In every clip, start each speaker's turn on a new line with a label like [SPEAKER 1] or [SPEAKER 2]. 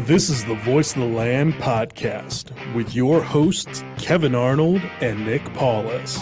[SPEAKER 1] This is the Voice of the Land podcast with your hosts, Kevin Arnold and Nick Paulus.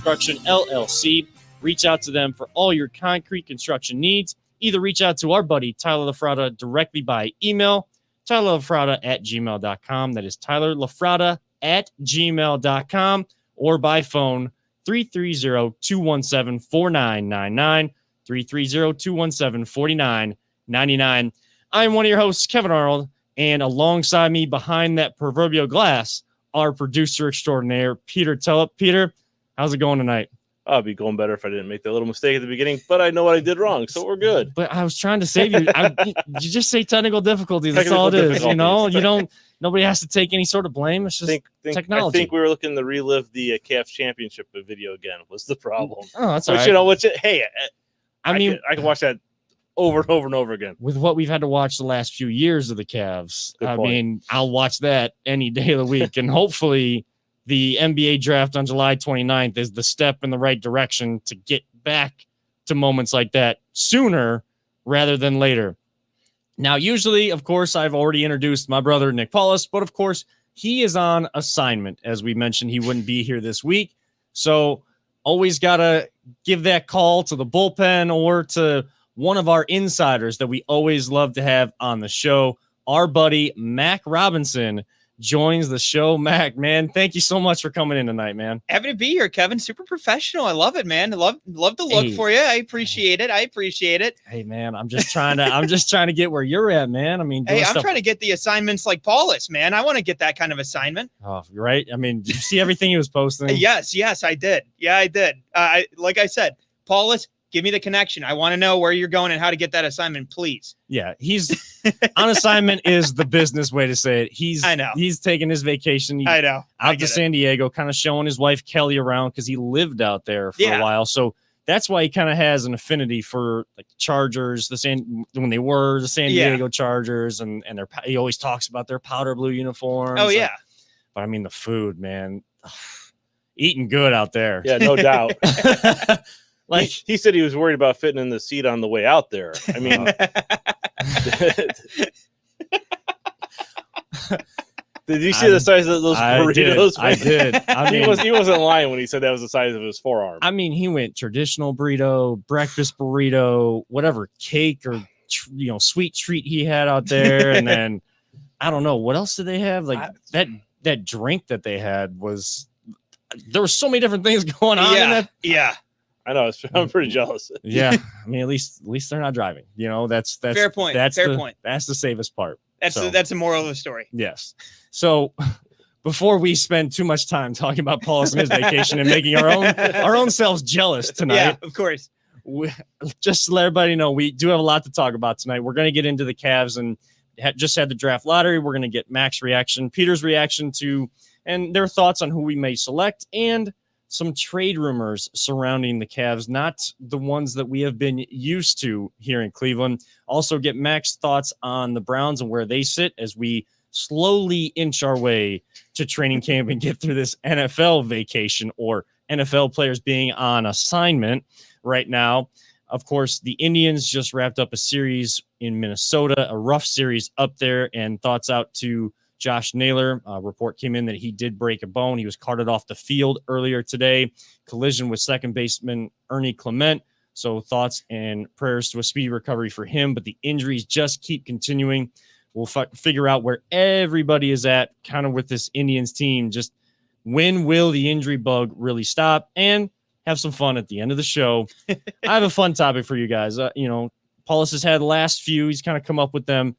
[SPEAKER 2] Construction LLC. Reach out to them for all your concrete construction needs. Either reach out to our buddy Tyler LaFrada directly by email, tylerlafrada@gmail.com. That is tylerlafrada@gmail.com, or by phone 330-217-4999, 330-217-4999. I'm one of your hosts, Kevin Arnold, and alongside me behind that proverbial glass, our producer extraordinaire, Peter Tulip. Peter, how's it going tonight?
[SPEAKER 3] I'll be going better if I didn't make that little mistake at the beginning, but I know what I did wrong, so we're good.
[SPEAKER 2] But I was trying to save you. You just say technical difficulties. That's all it is. You know, nobody has to take any sort of blame. It's just technology.
[SPEAKER 3] I think we were looking to relive the CAF championship video again was the problem.
[SPEAKER 2] Oh, that's all right.
[SPEAKER 3] You know, hey,
[SPEAKER 2] I mean,
[SPEAKER 3] I can watch that over and over and over again.
[SPEAKER 2] With what we've had to watch the last few years of the Cavs, mean, I'll watch that any day of the week, and hopefully the NBA draft on July 29th is the step in the right direction to get back to moments like that sooner rather than later. Now, usually, of course, I've already introduced my brother, Nick Paulus, but of course, he is on assignment. As we mentioned, he wouldn't be here this week. So always got to give that call to the bullpen or to one of our insiders that we always love to have on the show. Our buddy, Mac Robinson, joins the show. Mac, man, thank you so much for coming in tonight, man.
[SPEAKER 4] Happy to be here, Kevin. Super professional. I love it, man. Love the look for you. I appreciate it.
[SPEAKER 2] Hey, man, I'm just trying to get where you're at, man. I mean,
[SPEAKER 4] I'm trying to get the assignments like Paulus, man. I want to get that kind of assignment.
[SPEAKER 2] Oh, right. I mean, did you see everything he was posting?
[SPEAKER 4] Yes, I did. Yeah, I did. Like I said, Paulus, give me the connection. I want to know where you're going and how to get that assignment, please.
[SPEAKER 2] Yeah, he's on assignment is the business way to say it.
[SPEAKER 4] I know.
[SPEAKER 2] He's taking his vacation. Out to San Diego, kind of showing his wife Kelly around because he lived out there for a while. So that's why he kind of has an affinity for like Chargers, when they were the San Diego Chargers, and he always talks about their powder blue uniforms.
[SPEAKER 4] Oh yeah.
[SPEAKER 2] But I mean the food, man. Eating good out there.
[SPEAKER 3] Yeah, no doubt.
[SPEAKER 2] Like
[SPEAKER 3] he said he was worried about fitting in the seat on the way out there. I mean, did you see the size of those burritos?
[SPEAKER 2] I did. I mean,
[SPEAKER 3] he wasn't lying when he said that was the size of his forearm.
[SPEAKER 2] I mean, he went traditional burrito, breakfast burrito, whatever cake or sweet treat he had out there, and then I don't know what else did they have. Like that drink that they had there were so many different things going on.
[SPEAKER 4] Yeah.
[SPEAKER 3] I know. I'm pretty jealous.
[SPEAKER 2] Yeah, I mean, at least they're not driving. That's fair point. That's the safest part.
[SPEAKER 4] That's the moral of the story.
[SPEAKER 2] Yes. So before we spend too much time talking about Paulus and his vacation and making our own selves jealous tonight,
[SPEAKER 4] yeah, of course.
[SPEAKER 2] Just to let everybody know, we do have a lot to talk about tonight. We're going to get into the Cavs and just had the draft lottery. We're going to get Mac's reaction, Peter's reaction to, and their thoughts on who we may select, and some trade rumors surrounding the Cavs, not the ones that we have been used to here in Cleveland. Also get Mac's thoughts on the Browns and where they sit as we slowly inch our way to training camp and get through this NFL vacation, or NFL players being on assignment right now. Of course, the Indians just wrapped up a series in Minnesota, a rough series up there, and thoughts out to Josh Naylor. A report came in that he did break a bone. He was carted off the field earlier today. Collision with second baseman Ernie Clement. So thoughts and prayers to a speedy recovery for him. But the injuries just keep continuing. We'll figure out where everybody is at kind of with this Indians team. Just when will the injury bug really stop? And have some fun at the end of the show. I have a fun topic for you guys. Paulus has had the last few. He's kind of come up with them.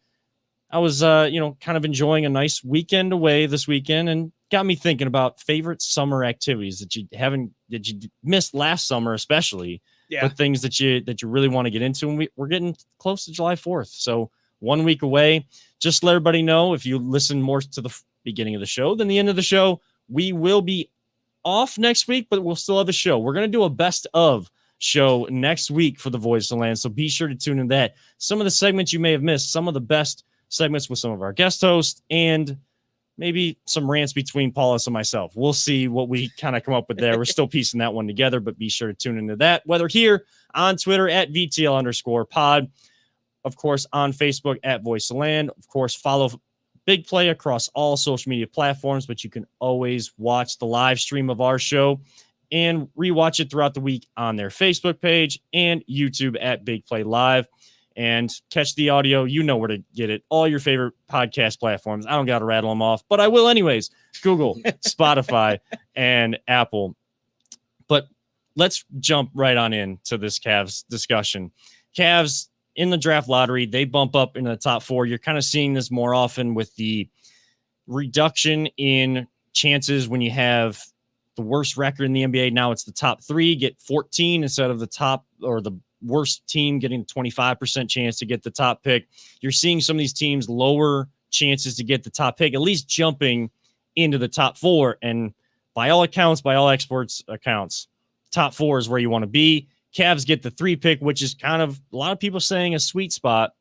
[SPEAKER 2] I was, kind of enjoying a nice weekend away this weekend, and got me thinking about favorite summer activities that you missed last summer, especially, but things that you really want to get into. And we're getting close to July 4th. So 1 week away. Just to let everybody know, if you listen more to the beginning of the show than the end of the show, we will be off next week, but we'll still have a show. We're going to do a best of show next week for the Voice of the Land. So be sure to tune in to that. Some of the segments you may have missed, some of the best segments with some of our guest hosts, and maybe some rants between Paulus and myself. We'll see what we kind of come up with there. We're still piecing that one together, but be sure to tune into that, whether here on Twitter at VTL_pod, of course, on Facebook at Voice of Land. Of course, follow Big Play across all social media platforms, but you can always watch the live stream of our show and rewatch it throughout the week on their Facebook page and YouTube at Big Play Live. And catch the audio. You know where to get it. All your favorite podcast platforms. I don't got to rattle them off, but I will anyways. Google, Spotify, and Apple. But let's jump right on into this Cavs discussion. Cavs in the draft lottery, they bump up into the top 4. You're kind of seeing this more often with the reduction in chances when you have the worst record in the NBA. Now it's the top 3 get 14 instead of the top or the worst team getting 25% chance to get the top pick. You're seeing some of these teams lower chances to get the top pick, at least jumping into the top 4. And by all accounts, by all experts' accounts, top 4 is where you want to be. Cavs get the 3 pick, which is kind of a lot of people saying a sweet spot.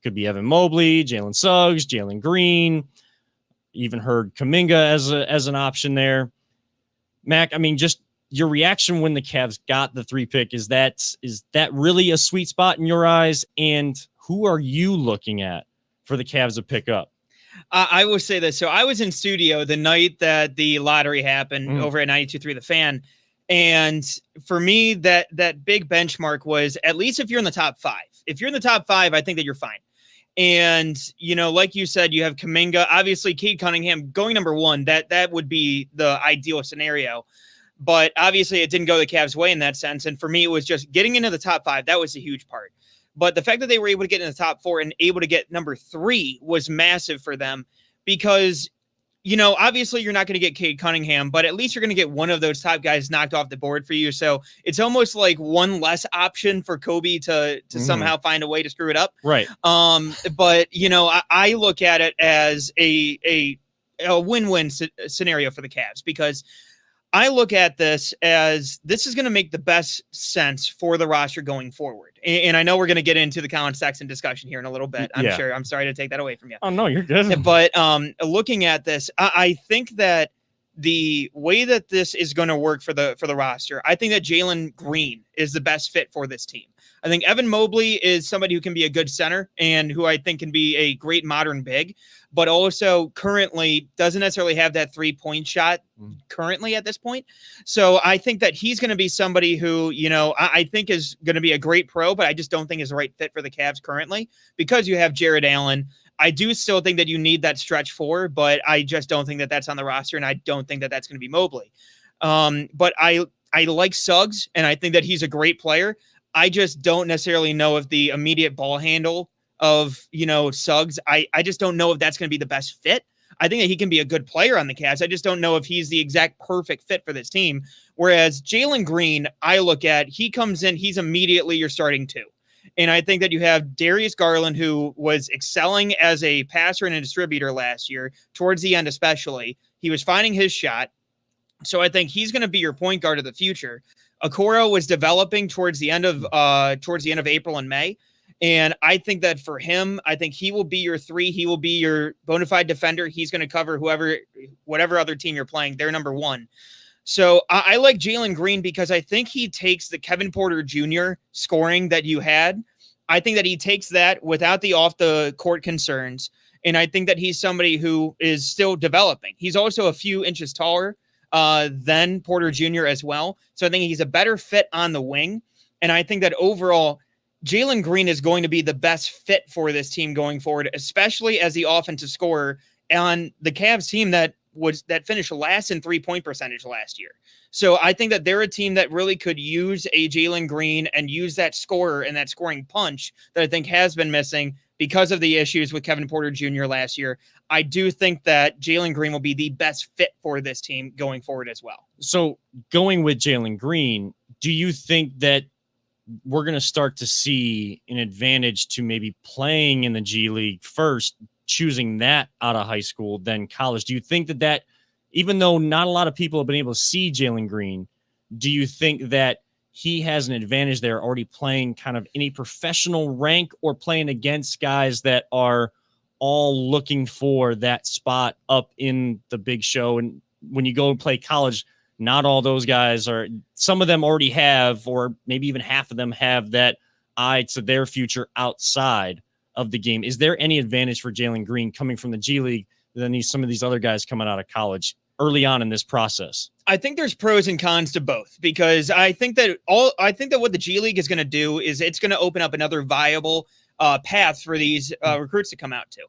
[SPEAKER 2] Could be Evan Mobley, Jalen Suggs, Jalen Green, even heard Kuminga as an option there. Mac, I mean, just your reaction when the Cavs got the 3 pick, is that really a sweet spot in your eyes? And who are you looking at for the Cavs to pick up?
[SPEAKER 4] I will say this. So I was in studio the night that the lottery happened over at 92.3 The Fan. And for me, that big benchmark was, at least if you're in the top 5. If you're in the top 5, I think that you're fine. And, like you said, you have Kuminga, obviously Cade Cunningham going number 1. That would be the ideal scenario. But obviously it didn't go the Cavs' way in that sense. And for me, it was just getting into the top 5. That was a huge part. But the fact that they were able to get in the top 4 and able to get number 3 was massive for them, because, obviously you're not going to get Cade Cunningham, but at least you're going to get one of those top guys knocked off the board for you. So it's almost like one less option for Kobe to somehow find a way to screw it up.
[SPEAKER 2] Right.
[SPEAKER 4] But, I look at it as a win-win scenario for the Cavs, because I look at this as this is going to make the best sense for the roster going forward. And I know we're going to get into the Colin Sexton discussion here in a little bit. I'm sure. I'm sorry to take that away from you.
[SPEAKER 2] Oh, no, you're good.
[SPEAKER 4] But looking at this, I think that the way that this is going to work for the roster, I think that Jalen Green is the best fit for this team. I think Evan Mobley is somebody who can be a good center and who I think can be a great modern big, but also currently doesn't necessarily have that 3-point shot currently at this point. So I think that he's going to be somebody who, I think is going to be a great pro, but I just don't think is the right fit for the Cavs currently, because you have Jared Allen. I do still think that you need that stretch 4, but I just don't think that that's on the roster, and I don't think that that's going to be Mobley. But I like Suggs, and I think that he's a great player. I just don't necessarily know if the immediate ball handle of, Suggs, I just don't know if that's going to be the best fit. I think that he can be a good player on the Cavs. I just don't know if he's the exact perfect fit for this team. Whereas Jalen Green, I look at, he comes in, he's immediately your starting 2. And I think that you have Darius Garland, who was excelling as a passer and a distributor last year, towards the end especially. He was finding his shot. So I think he's going to be your point guard of the future. Okoro was developing towards the end of April and May. And I think that for him, I think he will be your 3. He will be your bona fide defender. He's going to cover whatever other team you're playing. They're number 1. So I like Jalen Green because I think he takes the Kevin Porter Jr. scoring that you had. I think that he takes that without the off the court concerns. And I think that he's somebody who is still developing. He's also a few inches taller than Porter Jr. as well. So I think he's a better fit on the wing. And I think that overall, Jalen Green is going to be the best fit for this team going forward, especially as the offensive scorer on the Cavs team that finished last in 3-point percentage last year. So I think that they're a team that really could use a Jalen Green and use that scorer and that scoring punch that I think has been missing because of the issues with Kevin Porter Jr. last year. I do think that Jalen Green will be the best fit for this team going forward as well.
[SPEAKER 2] So going with Jalen Green, do you think that we're going to start to see an advantage to maybe playing in the G League first, choosing that out of high school, then college? Do you think that even though not a lot of people have been able to see Jalen Green, do you think that he has an advantage there already playing kind of any professional rank or playing against guys that are all looking for that spot up in the big show? And when you go and play college, not all those guys are, some of them already have, or maybe even half of them have that eye to their future outside of the game. Is there any advantage for Jalen Green coming from the G League than some of these other guys coming out of college early on in this process?
[SPEAKER 4] I think there's pros and cons to both, because I think that what the G League is going to do is it's going to open up another viable path for these recruits to come out to.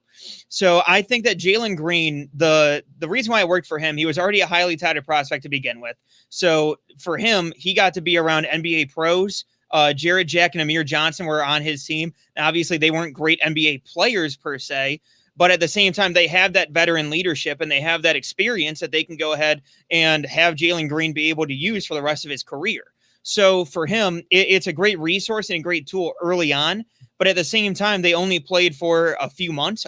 [SPEAKER 4] So I think that Jalen Green, the reason why it worked for him, he was already a highly touted prospect to begin with. So for him, he got to be around NBA pros. Jared Jack and Amir Johnson were on his team. Now, obviously, they weren't great NBA players per se, but at the same time, they have that veteran leadership and they have that experience that they can go ahead and have Jalen Green be able to use for the rest of his career. So for him, it's a great resource and a great tool early on. But at the same time, they only played for a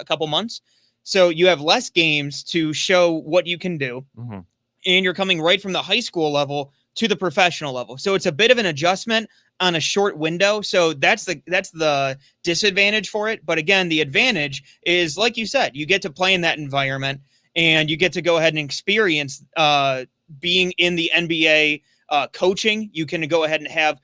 [SPEAKER 4] couple months. So you have less games to show what you can do. Mm-hmm. And you're coming right from the high school level to the professional level. So it's a bit of an adjustment on a short window. So that's the disadvantage for it. But again, the advantage is, like you said, you get to play in that environment and you get to go ahead and experience being in the NBA coaching. You can go ahead and have,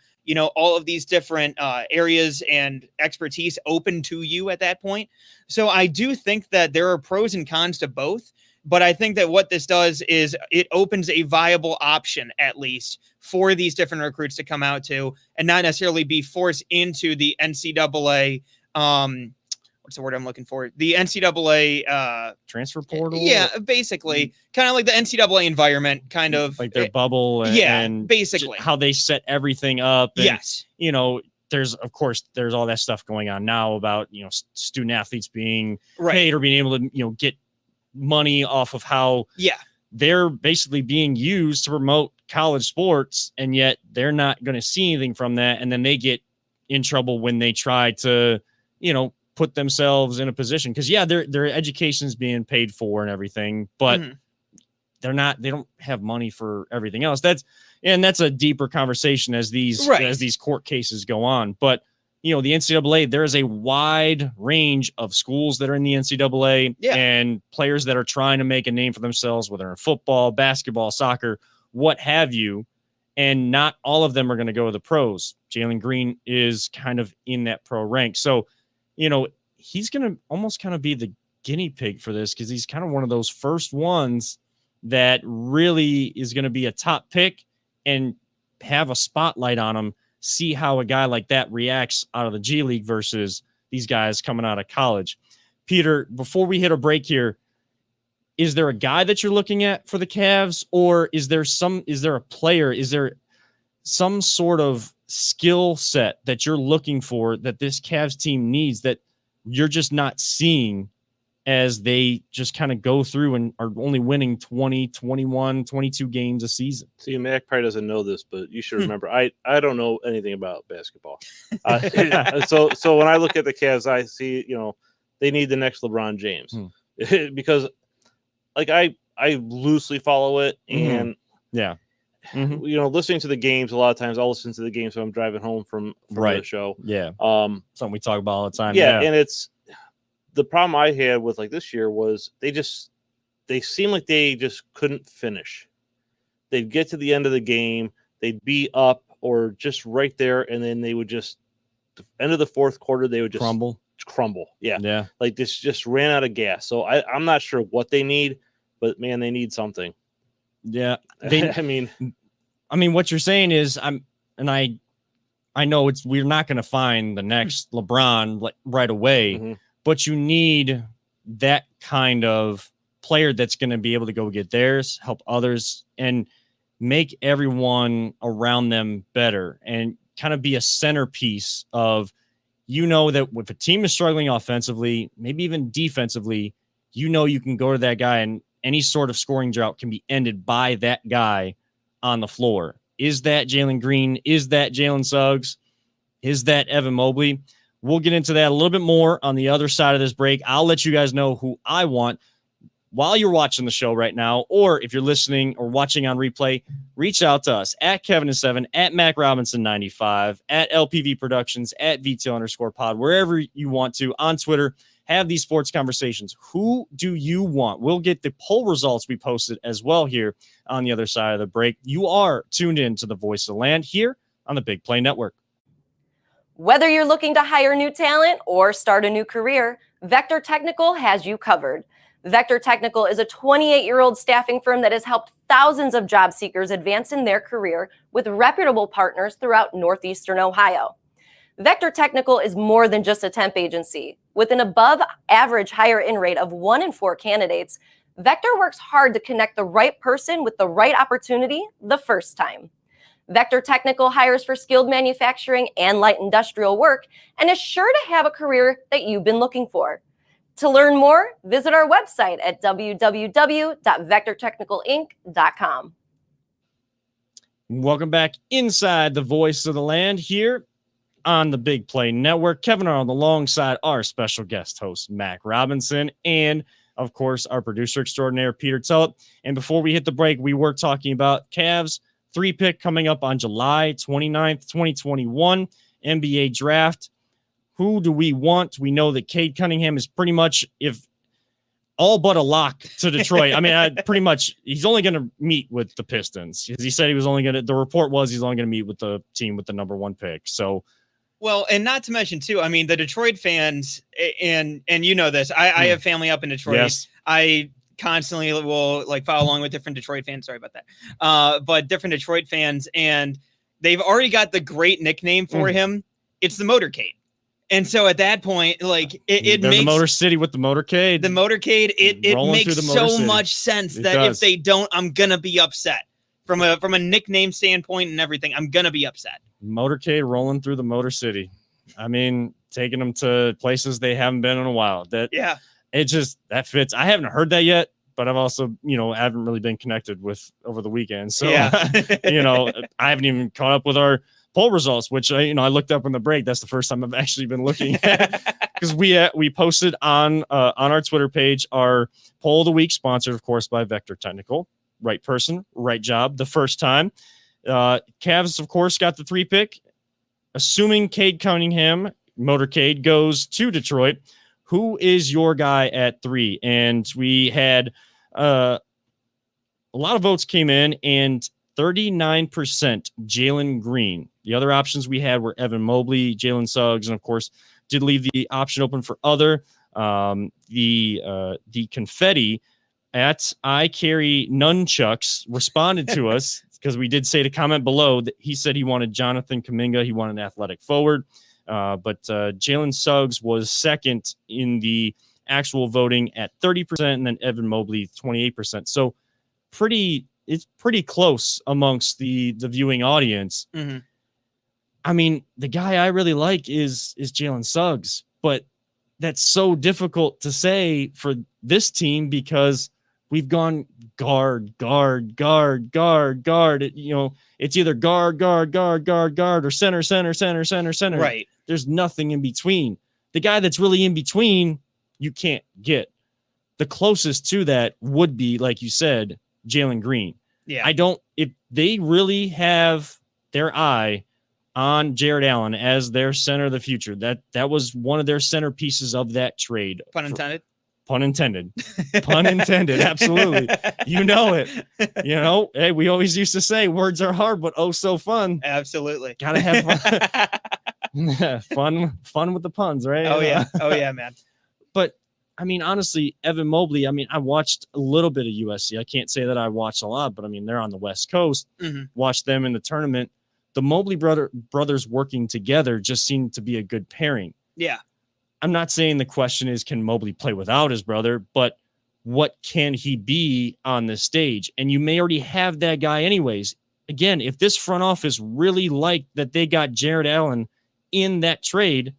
[SPEAKER 4] all of these different areas and expertise open to you at that point. So I do think that there are pros and cons to both. But I think that what this does is it opens a viable option, at least, for these different recruits to come out to and not necessarily be forced into the NCAA. What's the word I'm looking for? The NCAA
[SPEAKER 2] transfer portal.
[SPEAKER 4] Yeah, basically, kind of like the NCAA environment, kind of
[SPEAKER 2] like their bubble. And
[SPEAKER 4] basically
[SPEAKER 2] how they set everything up. And,
[SPEAKER 4] yes.
[SPEAKER 2] There's all that stuff going on now about, student athletes being paid or being able to, get money off of how they're basically being used to promote college sports, and yet they're not going to see anything from that. And then they get in trouble when they try to, put themselves in a position, because their education's being paid for and everything, but they don't have money for everything else. That's a deeper conversation as these court cases go on. But the NCAA, there is a wide range of schools that are in the NCAA and players that are trying to make a name for themselves, whether in football, basketball, soccer, what have you. And not all of them are going to go to the pros. Jalen Green is kind of in that pro rank. So, he's going to almost kind of be the guinea pig for this, because he's kind of one of those first ones that really is going to be a top pick and have a spotlight on him. See how a guy like that reacts out of the G League versus these guys coming out of college. Peter, before we hit a break here, is there a guy that you're looking at for the Cavs, or is there a player, is there some sort of skill set that you're looking for that this Cavs team needs that you're just not seeing as they just kind of go through and are only winning 20, 21, 22 games a season?
[SPEAKER 3] See, Mac probably doesn't know this, but you should remember, I don't know anything about basketball. So when I look at the Cavs, I see, they need the next LeBron James because I loosely follow it. And listening to the games, a lot of times I'll listen to the games when I'm driving home from the show.
[SPEAKER 2] Yeah. Something we talk about all the time.
[SPEAKER 3] And it's, the problem I had with this year was they seemed like they just couldn't finish. They'd get to the end of the game, they'd be up or just right there, and then they would just, the end of the fourth quarter, they would just crumble. Yeah. Like this just ran out of gas. So I'm not sure what they need, but man, they need something.
[SPEAKER 2] Yeah.
[SPEAKER 3] I mean,
[SPEAKER 2] what you're saying is I know we're not going to find the next LeBron right away. But you need that kind of player that's going to be able to go get theirs, help others, and make everyone around them better, and kind of be a centerpiece of, that if a team is struggling offensively, maybe even defensively, you can go to that guy and any sort of scoring drought can be ended by that guy on the floor. Is that Jalen Green? Is that Jalen Suggs? Is that Evan Mobley? We'll get into that a little bit more on the other side of this break. I'll let you guys know who I want while you're watching the show right now, or if you're listening or watching on replay, reach out to us at Kevin7, at Mac Robinson 95, at LPV Productions, at VTO_pod, wherever you want to, on Twitter. Have these sports conversations. Who do you want? We'll get the poll results we posted as well here on the other side of the break. You are tuned in to the Voice of the Land here on the Big Play Network.
[SPEAKER 5] Whether you're looking to hire new talent or start a new career, Vector Technical has you covered. Vector Technical is a 28-year-old staffing firm that has helped thousands of job seekers advance in their career with reputable partners throughout Northeastern Ohio. Vector Technical is more than just a temp agency. With an above-average hire-in rate of 1 in 4 candidates, Vector works hard to connect the right person with the right opportunity the first time. Vector Technical hires for skilled manufacturing and light industrial work and is sure to have a career that you've been looking for. To learn more, visit our website at www.vectortechnicalinc.com.
[SPEAKER 2] Welcome back inside the Voice of the Land here on the Big Play Network. Kevin Arnold alongside our special guest host, Mac Robinson, and, of course, our producer extraordinaire, Peter Tullett. And before we hit the break, we were talking about Cavs 3-pick coming up on July 29th, 2021, NBA draft. Who do we want? We know that Cade Cunningham is pretty much, if all but a lock to Detroit. I mean, pretty much he's only going to meet with the Pistons. He said he was only going to, the report was he's only going to meet with the team with the number 1 pick. So,
[SPEAKER 4] well, and not to mention too, I mean, the Detroit fans, and you know this, I have family up in Detroit.
[SPEAKER 2] Yes.
[SPEAKER 4] I constantly will follow along with different Detroit fans. Sorry about that. But different Detroit fans, and they've already got the great nickname for him. It's the Motorcade. And so at that point, it makes
[SPEAKER 2] the Motor City with the Motorcade.
[SPEAKER 4] The Motorcade, it makes so much sense that if they don't, I'm gonna be upset. From a nickname standpoint and everything, I'm gonna be upset.
[SPEAKER 2] Motorcade rolling through the Motor City. I mean, taking them to places they haven't been in a while. That fits. I haven't heard that yet, but I've also, haven't really been connected with over the weekend. So, I haven't even caught up with our poll results, which I looked up in the break. That's the first time I've actually been looking at, because we posted on our Twitter page our poll of the week, sponsored of course by Vector Technical. Right person, right job the first time. Cavs of course got the 3 pick, assuming Cade Cunningham, Motorcade, goes to Detroit. Who is your guy at 3? And we had a lot of votes came in, and 39% Jalen Green. The other options we had were Evan Mobley, Jalen Suggs, and of course did leave the option open for other. The confetti at I Carry Nunchucks responded to us, because we did say to comment below that he said he wanted Jonathan Kuminga. He wanted an athletic forward. But Jalen Suggs was second in the actual voting at 30%, and then Evan Mobley 28%. So it's pretty close amongst the viewing audience.
[SPEAKER 4] Mm-hmm.
[SPEAKER 2] I mean, the guy I really like is Jalen Suggs, but that's so difficult to say for this team because we've gone guard. It's either guard, or center.
[SPEAKER 4] Right.
[SPEAKER 2] There's nothing in between. The guy that's really in between, you can't get. The closest to that would be, like you said, Jalen Green.
[SPEAKER 4] Yeah.
[SPEAKER 2] If they really have their eye on Jared Allen as their center of the future, that was one of their centerpieces of that trade.
[SPEAKER 4] Pun intended.
[SPEAKER 2] Pun intended. Pun intended. Absolutely. You know it. Hey, we always used to say words are hard, but oh so fun.
[SPEAKER 4] Absolutely.
[SPEAKER 2] Gotta have fun. fun with the puns, right?
[SPEAKER 4] Oh yeah, man.
[SPEAKER 2] But I mean, honestly, Evan Mobley, I watched a little bit of USC. I can't say that I watched a lot, but they're on the West Coast.
[SPEAKER 4] Mm-hmm.
[SPEAKER 2] Watched them in the tournament. The Mobley brothers working together just seemed to be a good pairing.
[SPEAKER 4] Yeah.
[SPEAKER 2] I'm not saying the question is, can Mobley play without his brother, but what can he be on the stage? And you may already have that guy anyways. Again, if this front office really liked that they got Jared Allen in that trade,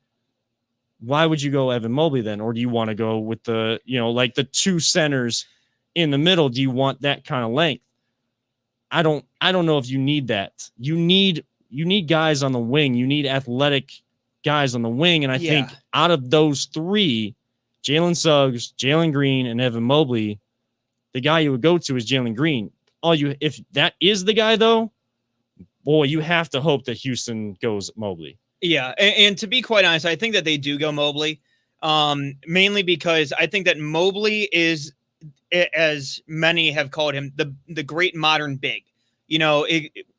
[SPEAKER 2] why would you go Evan Mobley then? Or do you want to go with the, like the two centers in the middle? Do you want that kind of length? I don't know if you need that. You need guys on the wing. You need athletic guys on the wing. And I think out of those three, Jalen Suggs, Jalen Green, and Evan Mobley, the guy you would go to is Jalen Green. If that is the guy, though, boy, you have to hope that Houston goes Mobley.
[SPEAKER 4] Yeah, and to be quite honest, I think that they do go Mobley, mainly because I think that Mobley is, as many have called him, the great modern big.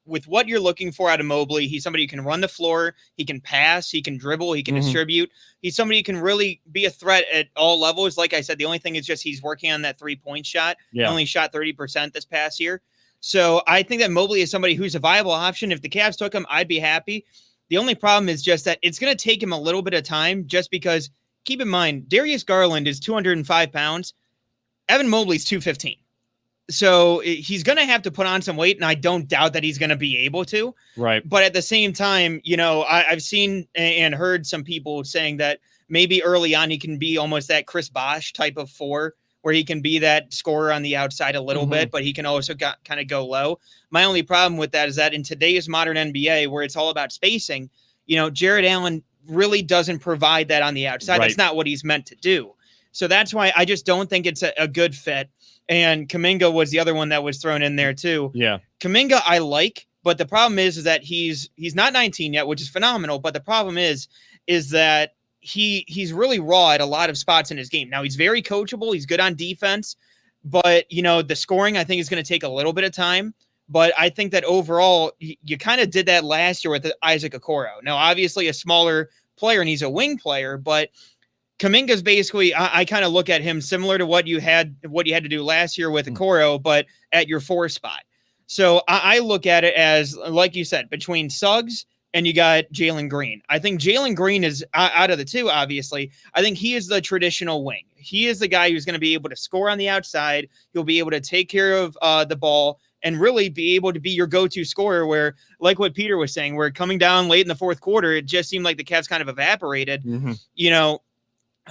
[SPEAKER 4] With what you're looking for out of Mobley, he's somebody who can run the floor, he can pass, he can dribble, he can distribute. He's somebody who can really be a threat at all levels. Like I said, the only thing is just he's working on that 3-point shot.
[SPEAKER 2] Yeah.
[SPEAKER 4] He only shot 30% this past year. So I think that Mobley is somebody who's a viable option. If the Cavs took him, I'd be happy. The only problem is just that it's going to take him a little bit of time, just because, keep in mind, Darius Garland is 205 pounds. Evan Mobley's 215. So he's going to have to put on some weight, and I don't doubt that he's going to be able to.
[SPEAKER 2] Right.
[SPEAKER 4] But at the same time, I've seen and heard some people saying that maybe early on he can be almost that Chris Bosh type of 4, where he can be that scorer on the outside a little bit, but he can also kind of go low. My only problem with that is that in today's modern NBA, where it's all about spacing, Jared Allen really doesn't provide that on the outside.
[SPEAKER 2] Right.
[SPEAKER 4] That's not what he's meant to do. So that's why I just don't think it's a good fit. And Kuminga was the other one that was thrown in there too.
[SPEAKER 2] Yeah.
[SPEAKER 4] Kuminga I like, but the problem is that he's not 19 yet, which is phenomenal. But the problem is that he's really raw at a lot of spots in his game. Now he's very coachable. He's good on defense, but the scoring I think is going to take a little bit of time. But I think that overall you kind of did that last year with Isaac Okoro. Now obviously a smaller player and he's a wing player, but Kuminga's basically, I kind of look at him similar to what you had to do last year with Okoro, but at your 4 spot. So I look at it as, like you said, between Suggs and you got Jalen Green. I think Jalen Green is, out of the two, obviously, I think he is the traditional wing. He is the guy who's going to be able to score on the outside. He'll be able to take care of the ball and really be able to be your go-to scorer, where, like what Peter was saying, where coming down late in the fourth quarter, it just seemed like the Cavs kind of evaporated.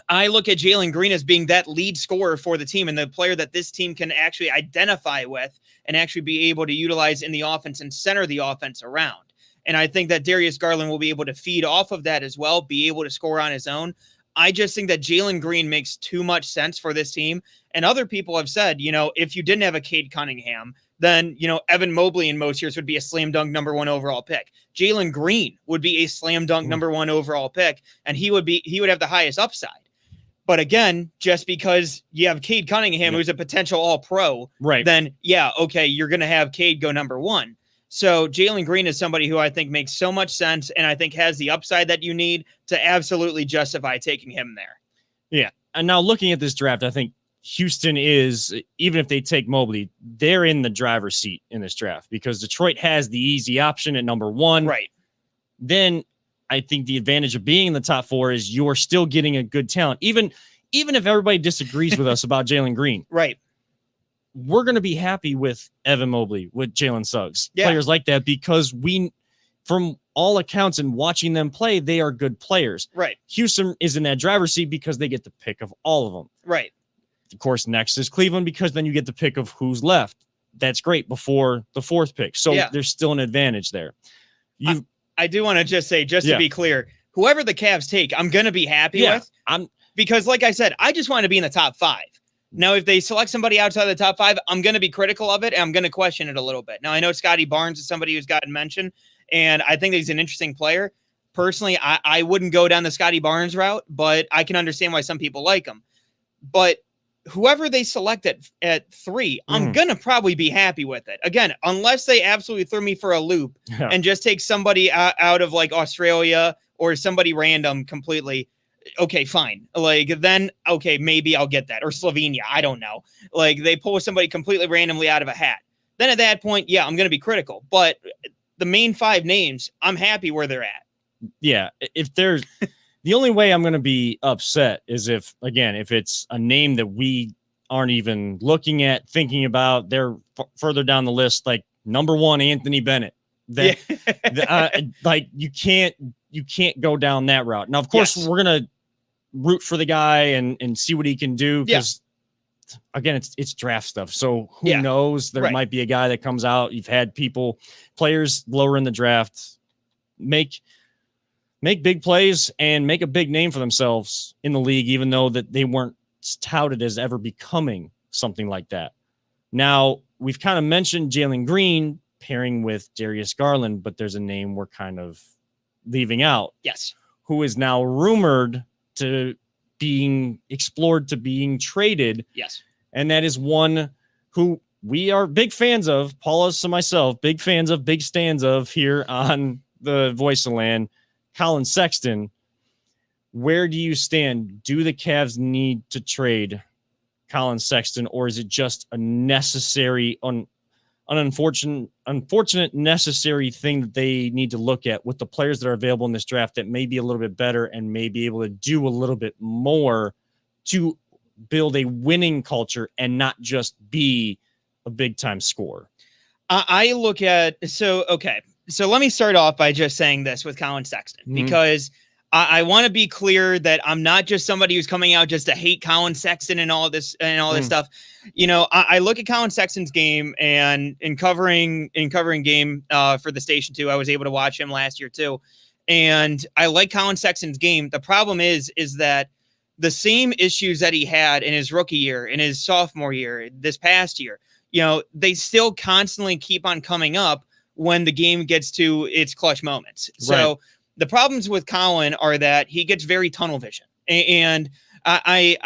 [SPEAKER 4] I look at Jalen Green as being that lead scorer for the team and the player that this team can actually identify with and actually be able to utilize in the offense and center the offense around. And I think that Darius Garland will be able to feed off of that as well, be able to score on his own. I just think that Jalen Green makes too much sense for this team. And other people have said, if you didn't have a Cade Cunningham, then, Evan Mobley in most years would be a slam dunk number 1 overall pick. Jalen Green would be a slam dunk number 1 overall pick, and he would have the highest upside. But again, just because you have Cade Cunningham, who's a potential all-pro,
[SPEAKER 2] right,
[SPEAKER 4] then, you're going to have Cade go number 1. So Jalen Green is somebody who I think makes so much sense and I think has the upside that you need to absolutely justify taking him there.
[SPEAKER 2] Yeah. And now looking at this draft, I think Houston is, even if they take Mobley, they're in the driver's seat in this draft because Detroit has the easy option at number 1.
[SPEAKER 4] Right.
[SPEAKER 2] Then I think the advantage of being in the top 4 is you're still getting a good talent. Even if everybody disagrees with us about Jalen Green,
[SPEAKER 4] right,
[SPEAKER 2] we're going to be happy with Evan Mobley, with Jalen Suggs, players like that, because from all accounts and watching them play, they are good players.
[SPEAKER 4] Right.
[SPEAKER 2] Houston is in that driver's seat because they get the pick of all of them.
[SPEAKER 4] Right.
[SPEAKER 2] Of course, next is Cleveland because then you get the pick of who's left. That's great before the 4th pick. So there's still an advantage there.
[SPEAKER 4] I do want to just say, to be clear, whoever the Cavs take, I'm going to be happy with. Because like I said, I just want to be in the top 5. Now, if they select somebody outside the top 5, I'm going to be critical of it and I'm going to question it a little bit. Now, I know Scotty Barnes is somebody who's gotten mentioned, and I think he's an interesting player. Personally, I wouldn't go down the Scotty Barnes route, but I can understand why some people like him. But whoever they select at 3, I'm going to probably be happy with it. Again, unless they absolutely threw me for a loop and just take somebody out of like Australia or somebody random completely. Okay, fine. Then maybe I'll get that. Or Slovenia. I don't know. They pull somebody completely randomly out of a hat. Then at that point, I'm going to be critical. But the main 5 names, I'm happy where they're at.
[SPEAKER 2] Yeah. If there's the only way I'm going to be upset is if it's a name that we aren't even looking at, thinking about. They're further down the list, like number 1, Anthony Bennett. That like you can't go down that route. Now, of course,
[SPEAKER 4] Yes.
[SPEAKER 2] we're gonna root for the guy and see what he can do, because again, it's draft stuff. So who knows? There might be a guy that comes out. You've had players lower in the draft make big plays and make a big name for themselves in the league, even though that they weren't touted as ever becoming something like that. Now, we've kind of mentioned Jalen Green pairing with Darius Garland, but there's a name we're kind of leaving out.
[SPEAKER 4] Yes.
[SPEAKER 2] Who is now rumored to being explored to being traded.
[SPEAKER 4] Yes.
[SPEAKER 2] And that is one who we are big fans of, Paulus and myself, big fans of, big stands of here on the Voice of Land, Colin Sexton. Where do you stand? Do the Cavs need to trade Colin Sexton, or is it just a necessary, an unfortunate necessary thing that they need to look at with the players that are available in this draft that may be a little bit better and may be able to do a little bit more to build a winning culture and not just be a big time scorer?
[SPEAKER 4] I look at, so let me start off by just saying this with Colin Sexton, because I want to be clear that I'm not just somebody who's coming out just to hate Colin Sexton and all this stuff. You know, I look at Colin Sexton's game, and in covering game for the station too, I was able to watch him last year too. And I like Colin Sexton's game. The problem is that the same issues that he had in his rookie year, in his sophomore year, this past year, you know, they still constantly keep on coming up when the game gets to its clutch moments. So the problems with Colin are that he gets very tunnel vision. And I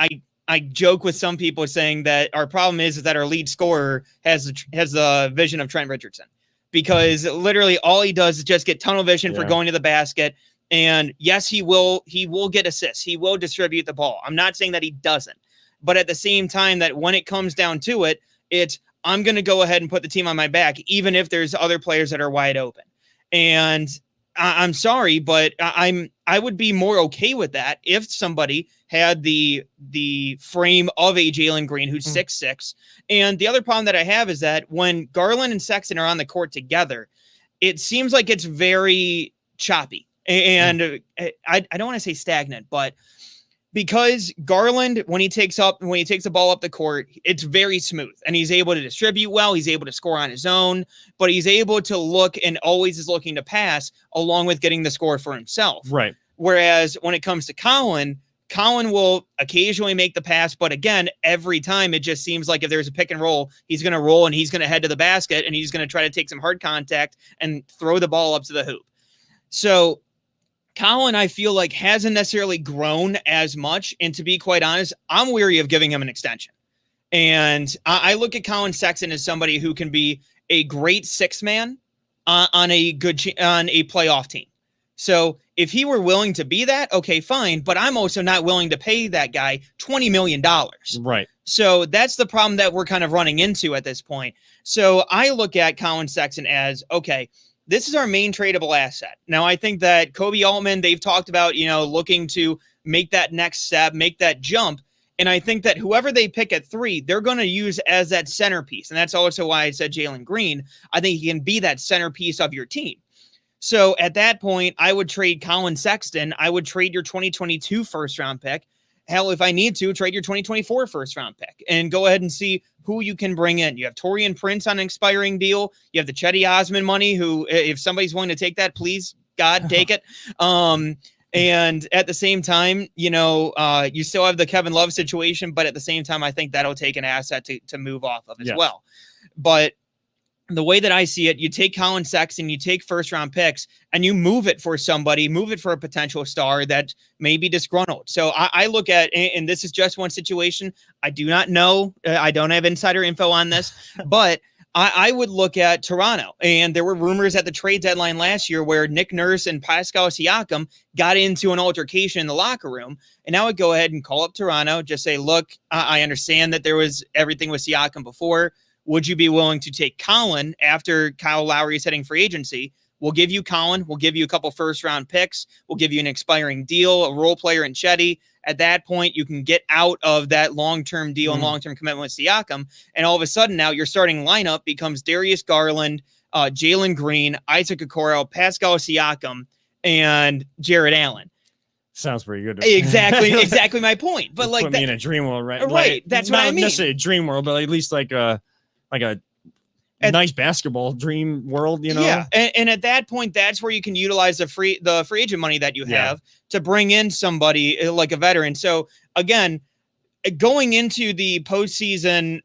[SPEAKER 4] joke with some people saying that our problem is that our lead scorer has the vision of Trent Richardson, because literally all he does is just get tunnel vision for going to the basket. And yes, he will get assists. He will distribute the ball. I'm not saying that he doesn't, but at the same time, that when it comes down to it, it's, I'm going to go ahead and put the team on my back, even if there's other players that are wide open. And I'm sorry, but I would be more okay with that if somebody had the frame of a Jalen Green, who's 6'6". And the other problem that I have is that when Garland and Sexton are on the court together, it seems like it's very choppy. And I don't want to say stagnant, but because Garland, when he takes the ball up the court, it's very smooth, and he's able to distribute well. He's able to score on his own, but he's able to look and always is looking to pass along with getting the score for himself.
[SPEAKER 2] Right.
[SPEAKER 4] Whereas when it comes to Colin will occasionally make the pass, but again, every time it just seems like if there's a pick and roll, he's going to roll and he's going to head to the basket and he's going to try to take some hard contact and throw the ball up to the hoop. So Colin, I feel like, hasn't necessarily grown as much. And to be quite honest, I'm weary of giving him an extension. And I look at Colin Sexton as somebody who can be a great six man on a playoff team. So if he were willing to be that, okay, fine. But I'm also not willing to pay that guy $20 million.
[SPEAKER 2] Right.
[SPEAKER 4] So that's the problem that we're kind of running into at this point. So I look at Colin Sexton as, okay, this is our main tradable asset. Now, I think that Kobe Altman, they've talked about, looking to make that next step, make that jump. And I think that whoever they pick at 3, they're going to use as that centerpiece. And that's also why I said Jalen Green. I think he can be that centerpiece of your team. So at that point, I would trade Colin Sexton. I would trade your 2022 first round pick. Hell, if I need to, trade your 2024 first round pick and go ahead and see who you can bring in. You have Taurean Prince on an expiring deal. You have the Chetty Osman money, who, if somebody's willing to take that, please, God, take it. And at the same time, you still have the Kevin Love situation, but at the same time, I think that'll take an asset to move off of as well. But the way that I see it, you take Colin Sexton, you take first round picks, and you move it for somebody, move it for a potential star that may be disgruntled. So I look at, and this is just one situation. I do not know. I don't have insider info on this, but I would look at Toronto. And there were rumors at the trade deadline last year where Nick Nurse and Pascal Siakam got into an altercation in the locker room. And I would go ahead and call up Toronto, just say, look, I understand that there was everything with Siakam before. Would you be willing to take Colin after Kyle Lowry is heading free agency? We'll give you Colin. We'll give you a couple first-round picks. We'll give you an expiring deal, a role player in Chetty. At that point, you can get out of that long-term deal and long-term commitment with Siakam. And all of a sudden now your starting lineup becomes Darius Garland, Jalen Green, Isaac Okoro, Pascal Siakam, and Jared Allen.
[SPEAKER 2] Sounds pretty good.
[SPEAKER 4] Exactly my point. But
[SPEAKER 2] Just
[SPEAKER 4] like
[SPEAKER 2] put me in a dream world, right?
[SPEAKER 4] Right,
[SPEAKER 2] Like,
[SPEAKER 4] that's what I mean.
[SPEAKER 2] Not necessarily a dream world, but at least like a nice basketball dream world, you know?
[SPEAKER 4] Yeah, and at that point, that's where you can utilize the free agent money that you have to bring in somebody like a veteran. So again, going into the postseason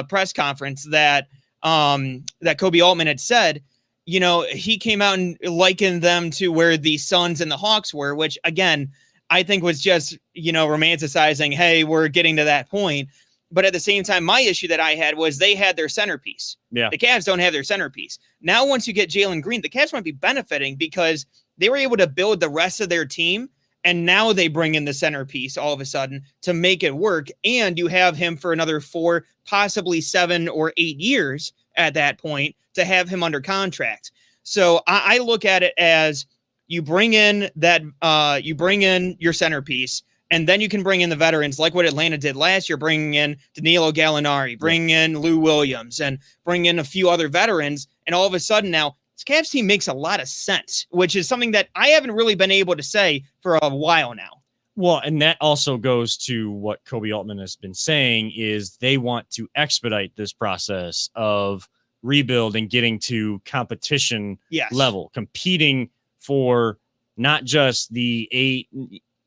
[SPEAKER 4] press conference that Kobe Altman had said, you know, he came out and likened them to where the Suns and the Hawks were, which again, I think was just, you know, romanticizing, hey, we're getting to that point. But at the same time, my issue that I had was they had their centerpiece.
[SPEAKER 2] Yeah.
[SPEAKER 4] The Cavs don't have their centerpiece. Now, once you get Jalen Green, the Cavs might be benefiting because they were able to build the rest of their team. And now they bring in the centerpiece all of a sudden to make it work. And you have him for another 4, possibly 7 or 8 years at that point to have him under contract. So I look at it as you bring in your centerpiece. And then you can bring in the veterans like what Atlanta did last year, bringing in Danilo Gallinari, bring in Lou Williams, and bring in a few other veterans. And all of a sudden now, this Cavs team makes a lot of sense, which is something that I haven't really been able to say for a while now.
[SPEAKER 2] Well, and that also goes to what Kobe Altman has been saying is they want to expedite this process of rebuild and getting to competition level, competing for not just the 8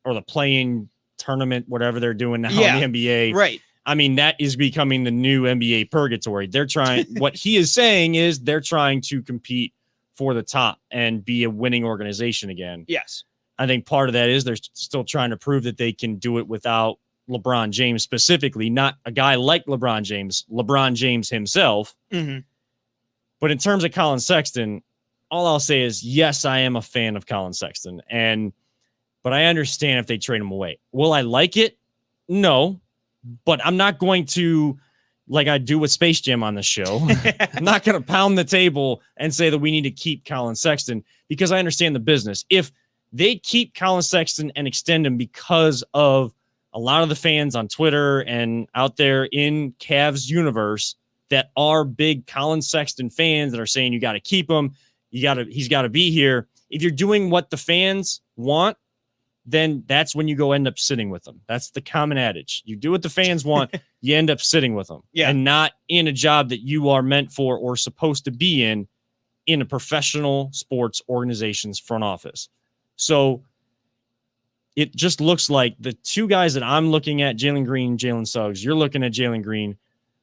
[SPEAKER 2] or the play-in tournament, whatever they're doing now in the NBA.
[SPEAKER 4] Right.
[SPEAKER 2] I mean, that is becoming the new NBA purgatory. They're trying, what he is saying is they're trying to compete for the top and be a winning organization again.
[SPEAKER 4] Yes.
[SPEAKER 2] I think part of that is they're still trying to prove that they can do it without LeBron James specifically, not a guy like LeBron James himself.
[SPEAKER 4] Mm-hmm.
[SPEAKER 2] But in terms of Colin Sexton, all I'll say is, yes, I am a fan of Colin Sexton. But I understand if they trade him away. Will I like it? No. But I'm not going to, like I do with Space Jam on the show, I'm not going to pound the table and say that we need to keep Colin Sexton because I understand the business. If they keep Colin Sexton and extend him because of a lot of the fans on Twitter and out there in Cavs universe that are big Colin Sexton fans that are saying you got to keep him, he's got to be here. If you're doing what the fans want, then that's when you go end up sitting with them. That's the common adage. You do what the fans want, you end up sitting with them.
[SPEAKER 4] Yeah.
[SPEAKER 2] And not in a job that you are meant for or supposed to be in a professional sports organization's front office. So it just looks like the two guys that I'm looking at, Jalen Green, Jalen Suggs, you're looking at Jalen Green.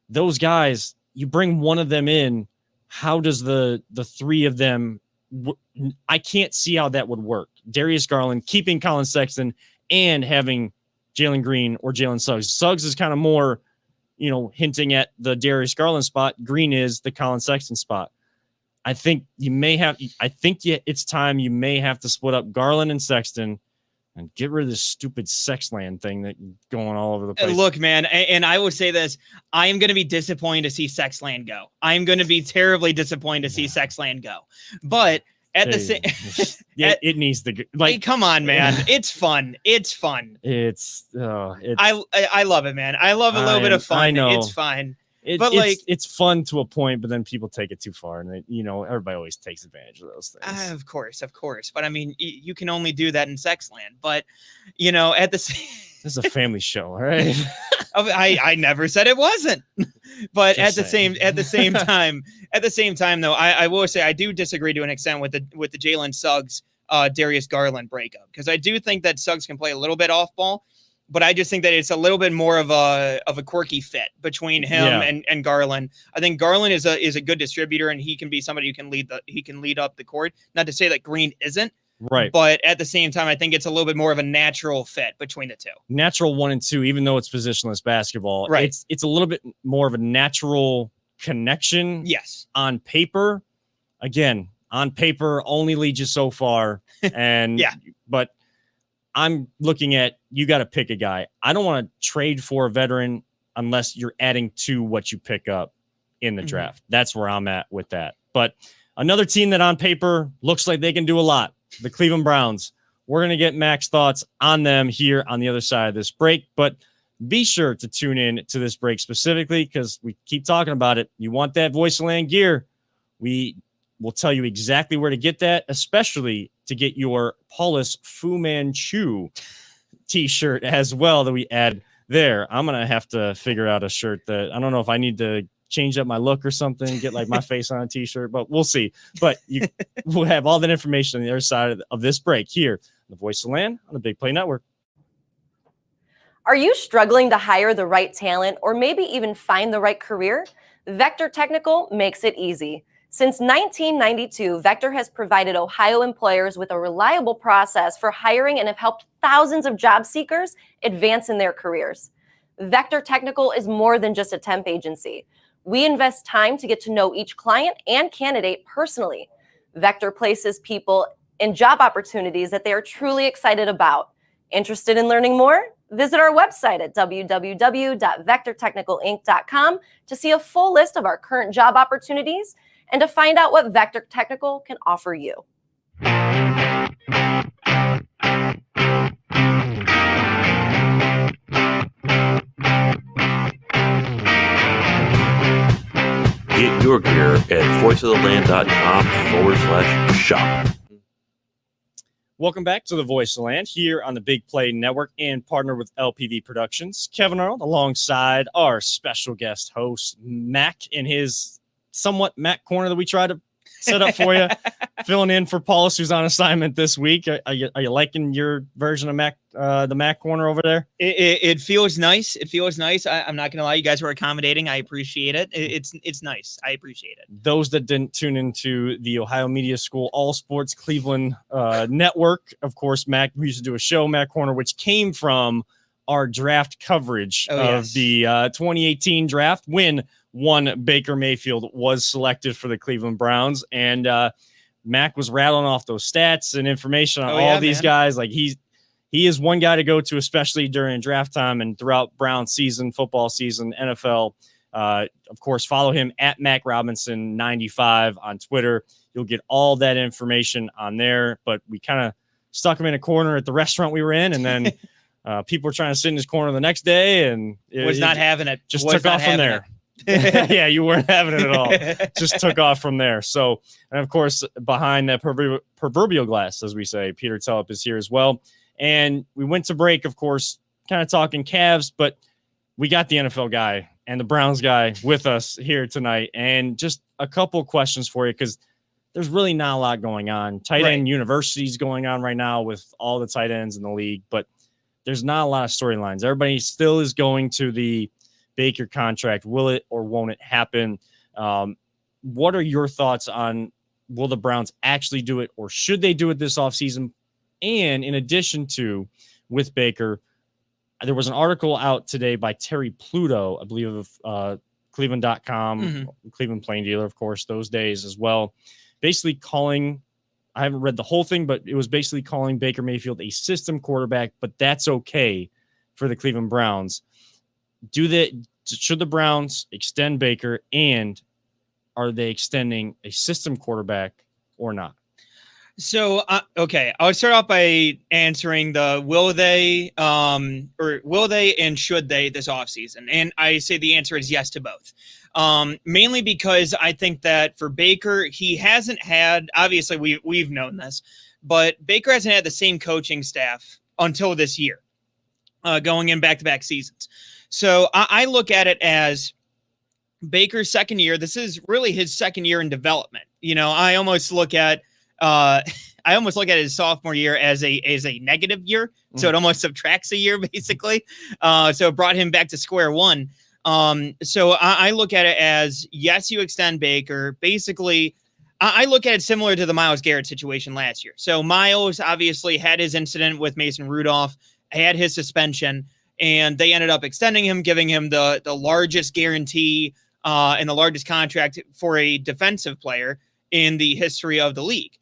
[SPEAKER 2] Those guys, you bring one of them in, how does the three of them, I can't see how that would work. Darius Garland, keeping Colin Sexton, and having Jalen Green or Jalen Suggs. Suggs is kind of more, hinting at the Darius Garland spot. Green is the Colin Sexton spot. I think it's time you may have to split up Garland and Sexton and get rid of this stupid Sexland thing that's going all over the place.
[SPEAKER 4] Look, man, and I will say this, I am going to be disappointed to see Sexland go. I'm going to be terribly disappointed to see Sexland go. But at the same,
[SPEAKER 2] it needs to
[SPEAKER 4] hey, come on, man. It's fun. It's fun.
[SPEAKER 2] I
[SPEAKER 4] love it, man. I love a little bit of fun.
[SPEAKER 2] I know.
[SPEAKER 4] It's fun.
[SPEAKER 2] But it's fun to a point, but then people take it too far, and everybody always takes advantage of those things.
[SPEAKER 4] Of course. But I mean, you can only do that in Sexland. But at the same,
[SPEAKER 2] this is a family show, all right?
[SPEAKER 4] I never said it wasn't. But
[SPEAKER 2] Just
[SPEAKER 4] at the same time, though, I will say I do disagree to an extent with the Jalen Suggs, Darius Garland breakup, because I do think that Suggs can play a little bit off ball. But I just think that it's a little bit more of a quirky fit between him and Garland. I think Garland is a good distributor, and he can be somebody who can lead up the court. Not to say that Green isn't,
[SPEAKER 2] right?
[SPEAKER 4] But at the same time, I think it's a little bit more of a natural fit between the two.
[SPEAKER 2] Natural 1 and 2, even though it's positionless basketball,
[SPEAKER 4] right?
[SPEAKER 2] It's a little bit more of a natural connection.
[SPEAKER 4] Yes,
[SPEAKER 2] on paper. Again, on paper only leads you so far, and but I'm looking at, you got to pick a guy. I don't want to trade for a veteran unless you're adding to what you pick up in the draft. That's where I'm at with that. But another team that on paper looks like they can do a lot, the Cleveland Browns. We're going to get Mac's thoughts on them here on the other side of this break. But be sure to tune in to this break specifically because we keep talking about it. You want that Voice of Land gear. We will tell you exactly where to get that, especially to get your Paulus Fu Manchu t-shirt as well that we add there. I'm going to have to figure out a shirt that I don't know if I need to change up my look or something, get like my face on a t-shirt, but we'll see. But we'll have all that information on the other side of this break here on the Voice of Land on the Big Play Network.
[SPEAKER 5] Are you struggling to hire the right talent or maybe even find the right career? Vector Technical makes it easy. Since 1992, Vector has provided Ohio employers with a reliable process for hiring and have helped thousands of job seekers advance in their careers. Vector Technical is more than just a temp agency. We invest time to get to know each client and candidate personally. Vector places people in job opportunities that they are truly excited about. Interested in learning more? Visit our website at www.vectortechnicalinc.com to see a full list of our current job opportunities and to find out what Vector Technical can offer you.
[SPEAKER 3] Get your gear at voiceoftheland.com/shop.
[SPEAKER 2] Welcome back to the Voice of Land here on the Big Play Network and partner with LPV Productions. Kevin Arnold alongside our special guest host, Mac, in his somewhat Mac corner that we try to set up for you, filling in for Paulus, who's on assignment this week. Are you liking your version of Mac, the Mac corner over there?
[SPEAKER 4] It feels nice. It feels nice. I'm not going to lie. You guys were accommodating. I appreciate it. It's nice. I appreciate it.
[SPEAKER 2] Those that didn't tune into the Ohio Media School All Sports Cleveland network, of course, Mac, we used to do a show, Mac Corner, which came from our draft coverage of the 2018 draft when one Baker Mayfield was selected for the Cleveland Browns. And Mac was rattling off those stats and information on all these guys. Like he is one guy to go to, especially during draft time and throughout Brown season, football season, NFL. Of course, follow him at Mac Robinson 95 on Twitter. You'll get all that information on there. But we kind of stuck him in a corner at the restaurant we were in, and then people were trying to sit in his corner the next day, and
[SPEAKER 4] was not having it.
[SPEAKER 2] Just took off from there. Yeah, you weren't having it at all. Just took off from there. So, and of course, behind that proverbial glass, as we say, Peter Telep is here as well. And we went to break, of course, kind of talking Cavs, but we got the NFL guy and the Browns guy with us here tonight. And just a couple questions for you, because there's really not a lot going on. Tight end universities going on right now with all the tight ends in the league, but there's not a lot of storylines. Everybody still is going to the Baker contract. Will it or won't it happen? What are your thoughts on, will the Browns actually do it, or should they do it this offseason? And in addition to, with Baker, there was an article out today by Terry Pluto, I believe, of Cleveland.com, Cleveland Plain Dealer, of course, those days as well, basically calling, I haven't read the whole thing, but it was basically calling Baker Mayfield a system quarterback, but that's okay for the Cleveland Browns. Should the Browns extend Baker, and are they extending a system quarterback or not?
[SPEAKER 4] So, okay, I'll start off by answering the will they and should they this offseason? And I say the answer is yes to both. Mainly because I think that for Baker, he hasn't had, obviously we've known this, but Baker hasn't had the same coaching staff until this year, going in back-to-back seasons. So I look at it as Baker's second year. This is really his second year in development. You know, I almost look at his sophomore year as a negative year. So it almost subtracts a year, basically. So it brought him back to square one. So I look at it as, yes, you extend Baker. Basically, I look at it similar to the Myles Garrett situation last year. So Myles obviously had his incident with Mason Rudolph, had his suspension, and they ended up extending him, giving him the largest guarantee and the largest contract for a defensive player in the history of the league.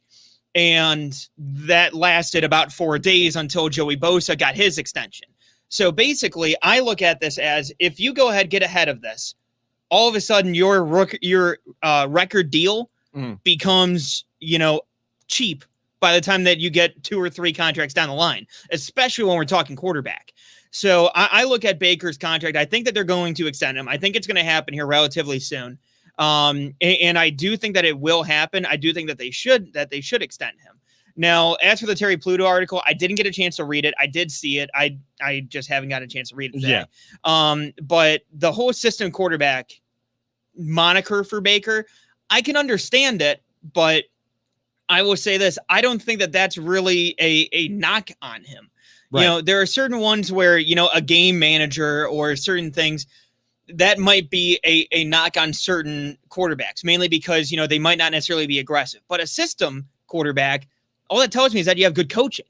[SPEAKER 4] And that lasted about 4 days until Joey Bosa got his extension. So basically, I look at this as, if you go ahead, get ahead of this, all of a sudden your record deal becomes, cheap by the time that you get 2 or 3 contracts down the line, especially when we're talking quarterback. So I look at Baker's contract. I think that they're going to extend him. I think it's going to happen here relatively soon. And I do think that it will happen. I do think that they should extend him. Now, as for the Terry Pluto article, I didn't get a chance to read it. I did see it. I just haven't got a chance to read it today. Yeah. But the whole system quarterback moniker for Baker, I can understand it, but I will say this. I don't think that that's really a knock on him. Right. There are certain ones where, a game manager or certain things that might be a knock on certain quarterbacks, mainly because, they might not necessarily be aggressive. But a system quarterback, all that tells me is that you have good coaching,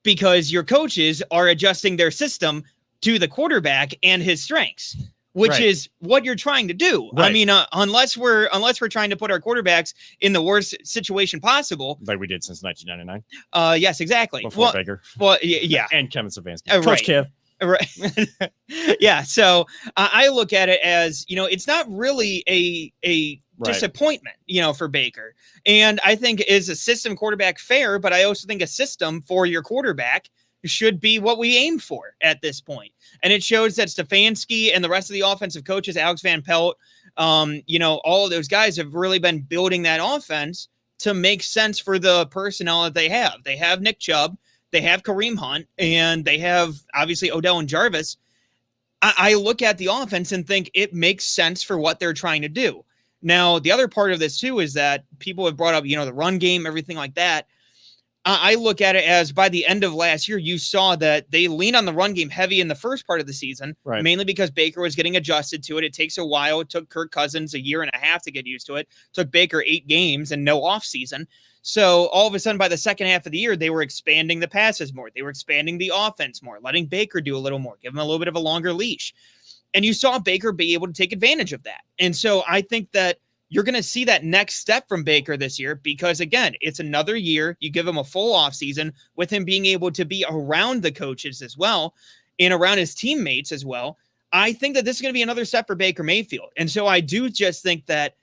[SPEAKER 4] because your coaches are adjusting their system to the quarterback and his strengths, which is what you're trying to do. Right. I mean, unless we're trying to put our quarterbacks in the worst situation possible,
[SPEAKER 2] like we did since 1999.
[SPEAKER 4] Yes, exactly.
[SPEAKER 2] Before Baker.
[SPEAKER 4] Well, yeah,
[SPEAKER 2] and Kevin Stefanski, Coach Kev.
[SPEAKER 4] Right. Yeah. So I look at it as, it's not really a disappointment, for Baker. And I think is a system quarterback fair, but I also think a system for your quarterback should be what we aim for at this point. And it shows that Stefanski and the rest of the offensive coaches, Alex Van Pelt, all of those guys have really been building that offense to make sense for the personnel that they have. They have Nick Chubb, they have Kareem Hunt, and they have obviously Odell and Jarvis. I look at the offense and think it makes sense for what they're trying to do. Now, the other part of this too is that people have brought up, the run game, everything like that. I look at it as by the end of last year, you saw that they leaned on the run game heavy in the first part of the season, mainly because Baker was getting adjusted to it. It takes a while. It took Kirk Cousins a year and a half to get used to it. It took Baker 8 games and no offseason. So all of a sudden, by the second half of the year, they were expanding the passes more. They were expanding the offense more, letting Baker do a little more, give him a little bit of a longer leash. And you saw Baker be able to take advantage of that. And so I think that you're going to see that next step from Baker this year, because again, it's another year. You give him a full offseason with him being able to be around the coaches as well and around his teammates as well. I think that this is going to be another step for Baker Mayfield. And so I do just think that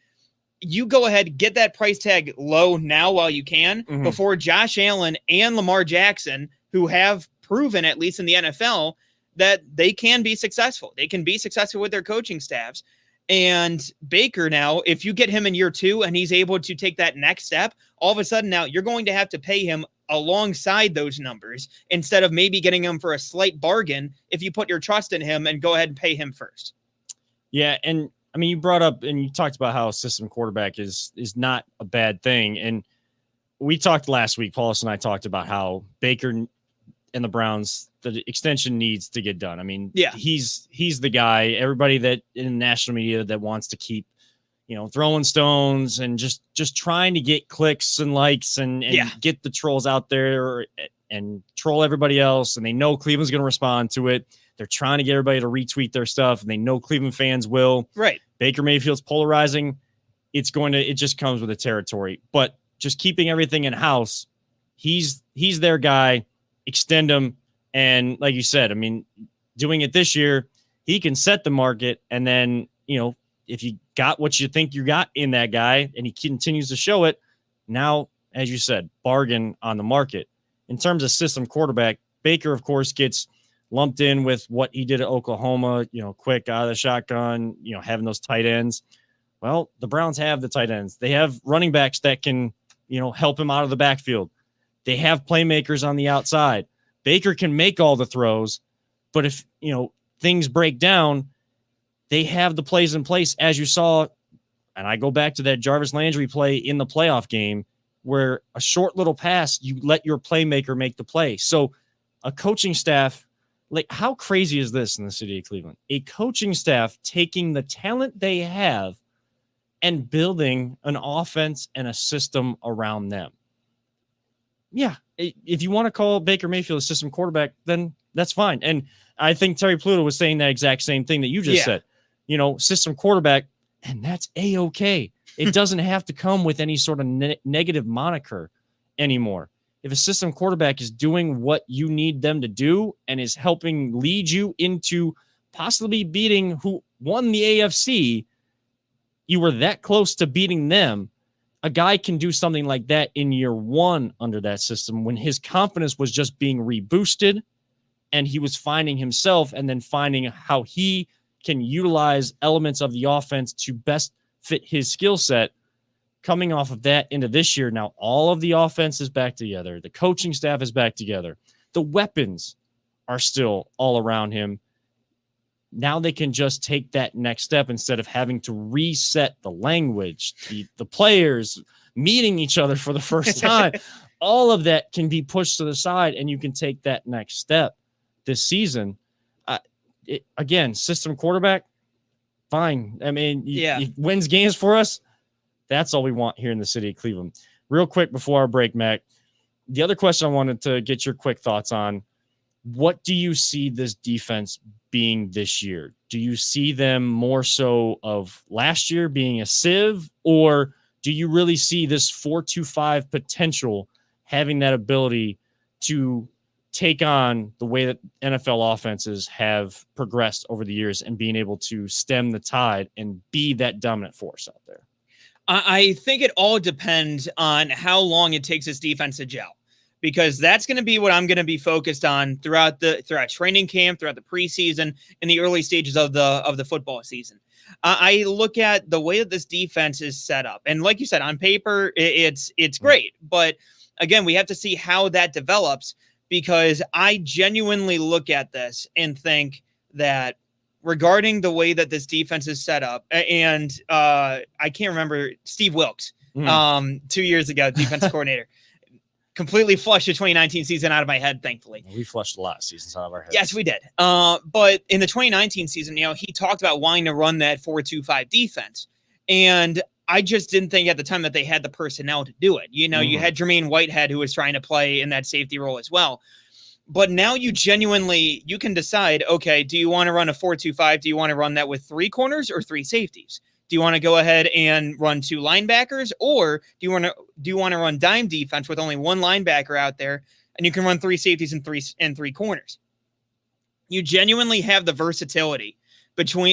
[SPEAKER 4] you go ahead, get that price tag low now while you can, before Josh Allen and Lamar Jackson, who have proven, at least in the NFL, that they can be successful. They can be successful with their coaching staffs. And Baker now, if you get him in year 2 and he's able to take that next step, all of a sudden now you're going to have to pay him alongside those numbers instead of maybe getting him for a slight bargain if you put your trust in him and go ahead and pay him first.
[SPEAKER 2] Yeah, and I mean, you brought up and you talked about how a system quarterback is not a bad thing. And we talked last week, Paulus and I talked about how Baker and the Browns, the extension needs to get done. I mean, he's the guy, everybody that in national media that wants to keep, throwing stones and just trying to get clicks and likes and get the trolls out there and troll everybody else. And they know Cleveland's going to respond to it. They're trying to get everybody to retweet their stuff, and they know Cleveland fans will.
[SPEAKER 4] Right.
[SPEAKER 2] Baker Mayfield's polarizing. It just comes with the territory, but just keeping everything in house. He's their guy. Extend him. And like you said, I mean, doing it this year, he can set the market. And then, if you got what you think you got in that guy and he continues to show it, now, as you said, bargain on the market. In terms of system quarterback, Baker, of course, gets lumped in with what he did at Oklahoma, quick out of the shotgun, having those tight ends. Well, the Browns have the tight ends. They have running backs that can, help him out of the backfield. They have playmakers on the outside. Baker can make all the throws, but if, things break down, they have the plays in place, as you saw. And I go back to that Jarvis Landry play in the playoff game where a short little pass, you let your playmaker make the play. So a coaching staff, like, how crazy is this in the city of Cleveland? A coaching staff taking the talent they have and building an offense and a system around them. Yeah, if you want to call Baker Mayfield a system quarterback, then that's fine. And I think Terry Pluto was saying that exact same thing that you just said. System quarterback, and that's A-okay. It doesn't have to come with any sort of negative moniker anymore. If a system quarterback is doing what you need them to do and is helping lead you into possibly beating who won the AFC, you were that close to beating them. a guy can do something like that in year one under that system when his confidence was just being reboosted and he was finding himself and then finding how he can utilize elements of the offense to best fit his skill set. Coming off of that into this year, now all of the offense is back together. The coaching staff is back together. The weapons are still all around him. Now they can just take that next step instead of having to reset the language, the players meeting each other for the first time. All of that can be pushed to the side and you can take that next step this season. Again, system quarterback, fine. I mean, he wins games for us. That's all we want here in the city of Cleveland. Real quick before our break, Mac, the other question I wanted to get your quick thoughts on, what do you see this defense being this year? Do you see them more so of last year being a sieve, or do you really see this 4-2-5 potential having that ability to take on the way that NFL offenses have progressed over the years and being able to stem the tide and be that dominant force out there?
[SPEAKER 4] I think it all depends on how long it takes this defense to gel, because that's going to be what I'm going to be focused on throughout training camp, throughout the preseason, in the early stages of the football season. I look at the way that this defense is set up, and like you said, on paper, it's great. But again, we have to see how that develops, because I genuinely look at this and think that regarding the way that this defense is set up, and I can't remember Steve Wilks, 2 years ago, defensive coordinator, completely flushed the 2019 season out of my head, thankfully.
[SPEAKER 2] We flushed a lot of seasons out of our heads.
[SPEAKER 4] Yes, we did. But in the 2019 season, he talked about wanting to run that 4-2-5 defense. And I just didn't think at the time that they had the personnel to do it. You had Jermaine Whitehead, who was trying to play in that safety role as well. But now you can decide, okay, do you want to run a 4-2-5? Do you want to run that with 3 corners or 3 safeties? Do you want to go ahead and run 2 linebackers, or do you want to run dime defense with only 1 linebacker out there, and you can run 3 safeties and 3 corners? You genuinely have the versatility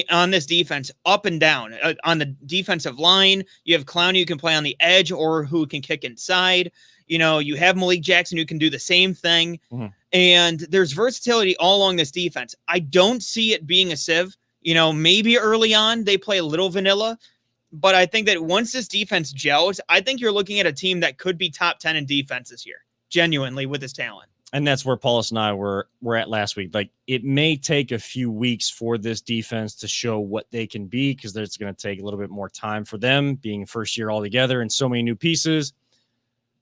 [SPEAKER 4] on this defense up and down. On the defensive line, you have Clowney who can play on the edge or who can kick inside. You have Malik Jackson who can do the same thing. Mm-hmm. And there's versatility all along this defense. I don't see it being a sieve. Maybe early on they play a little vanilla, but I think that once this defense gels, I think you're looking at a team that could be top 10 in defense this year, genuinely, with this talent.
[SPEAKER 2] And that's where Paulus and I were at last week. Like, it may take a few weeks for this defense to show what they can be, because it's going to take a little bit more time for them being first year all together and so many new pieces.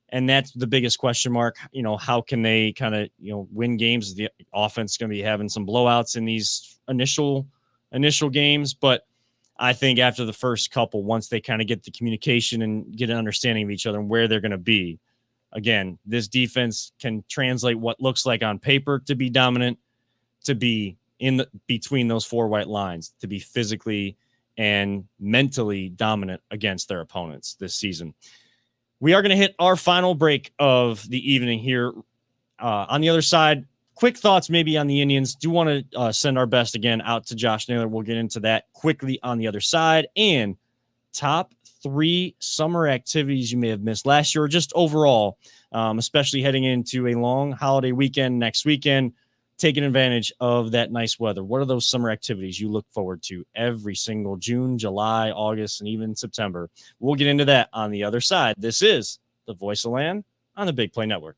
[SPEAKER 2] And that's the biggest question mark. How can they kind of, win games? The offense is going to be having some blowouts in these initial games. But I think after the first couple, once they kind of get the communication and get an understanding of each other and where they're going to be, again, this defense can translate what looks like on paper to be dominant, to be between those 4 white lines, to be physically and mentally dominant against their opponents this season. We are going to hit our final break of the evening here. On the other side, quick thoughts maybe on the Indians. Do want to send our best again out to Josh Naylor. We'll get into that quickly on the other side. And top 3 summer activities you may have missed last year, or just overall, especially heading into a long holiday weekend next weekend, taking advantage of that nice weather. What are those summer activities you look forward to every single June, July, August, and even September? We'll get into that on the other side. This is the Voice of Land on the Big Play Network.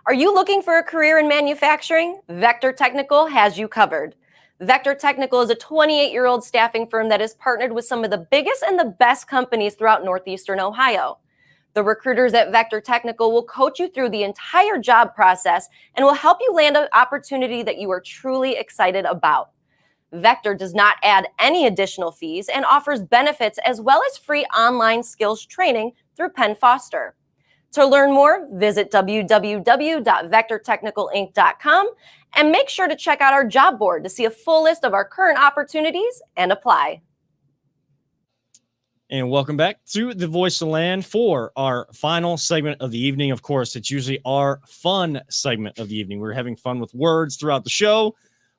[SPEAKER 5] Are you looking for a career in manufacturing? Vector Technical has you covered. Vector Technical is a 28-year-old staffing firm that has partnered with some of the biggest and the best companies throughout Northeastern Ohio. The recruiters at Vector Technical will coach you through the entire job process and will help you land an opportunity that you are truly excited about. Vector does not add any additional fees and offers benefits as well as free online skills training through Penn Foster. To learn more, visit www.vectortechnicalinc.com and make sure to check out our job board to see a full list of our current opportunities and apply.
[SPEAKER 2] And welcome back to the Voice of Land for our final segment of the evening. Of course, it's usually our fun segment of the evening. We're having fun with words throughout the show.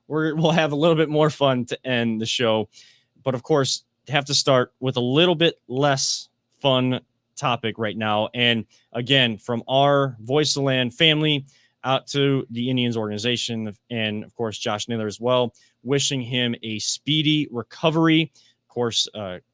[SPEAKER 2] We'll have a little bit more fun to end the show. But of course, have to start with a little bit less fun topic right now. And again, from our Voice of the Land family out to the Indians organization, and of course, Josh Naylor as well, wishing him a speedy recovery. Of course,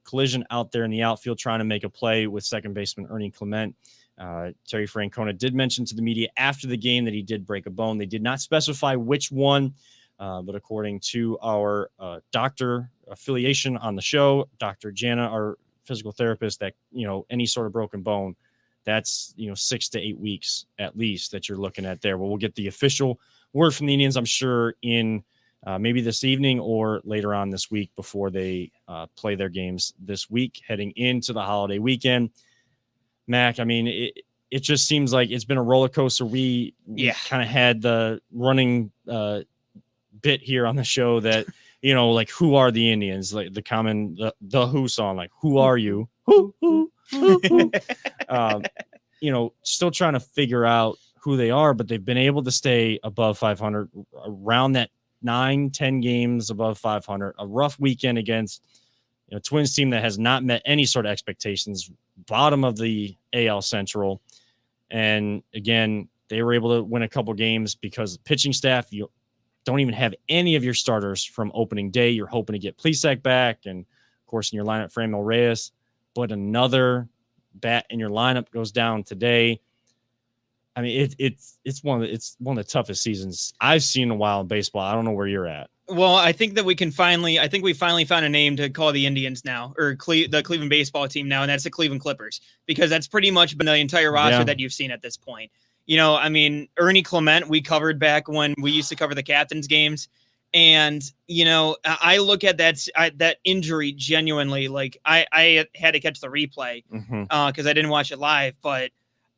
[SPEAKER 2] collision out there in the outfield trying to make a play with second baseman Ernie Clement. Terry Francona did mention to the media after the game that he did break a bone. They did not specify which one, but according to our doctor affiliation on the show, Dr. Jana, our physical therapist, that, any sort of broken bone, that's, 6 to 8 weeks at least that you're looking at there. But we'll get the official word from the Indians, I'm sure, in maybe this evening or later on this week before they play their games this week, heading into the holiday weekend. Mac, I mean, it just seems like it's been a roller coaster. We kind of had the running bit here on the show that, like, who are the Indians? Like the common, the Who song, like, who are you? Who? Still trying to figure out who they are, but they've been able to stay above 500, around that 9-10 games above 500. A rough weekend against Twins team that has not met any sort of expectations, bottom of the AL Central. And again, they were able to win a couple games because the pitching staff, you don't even have any of your starters from opening day. You're hoping to get Plesac back, and of course in your lineup, Franmil Reyes, but another bat in your lineup goes down today. I mean, it's one of the toughest seasons I've seen in a while in baseball. I don't know where you're at.
[SPEAKER 4] Well, I think that we finally found a name to call the Indians now, or the Cleveland baseball team now, and that's the Cleveland Clippers, because that's pretty much been the entire roster that you've seen at this point. I mean, Ernie Clement, we covered back when we used to cover the captain's games. And, I look at that injury genuinely, like I had to catch the replay because I didn't watch it live. But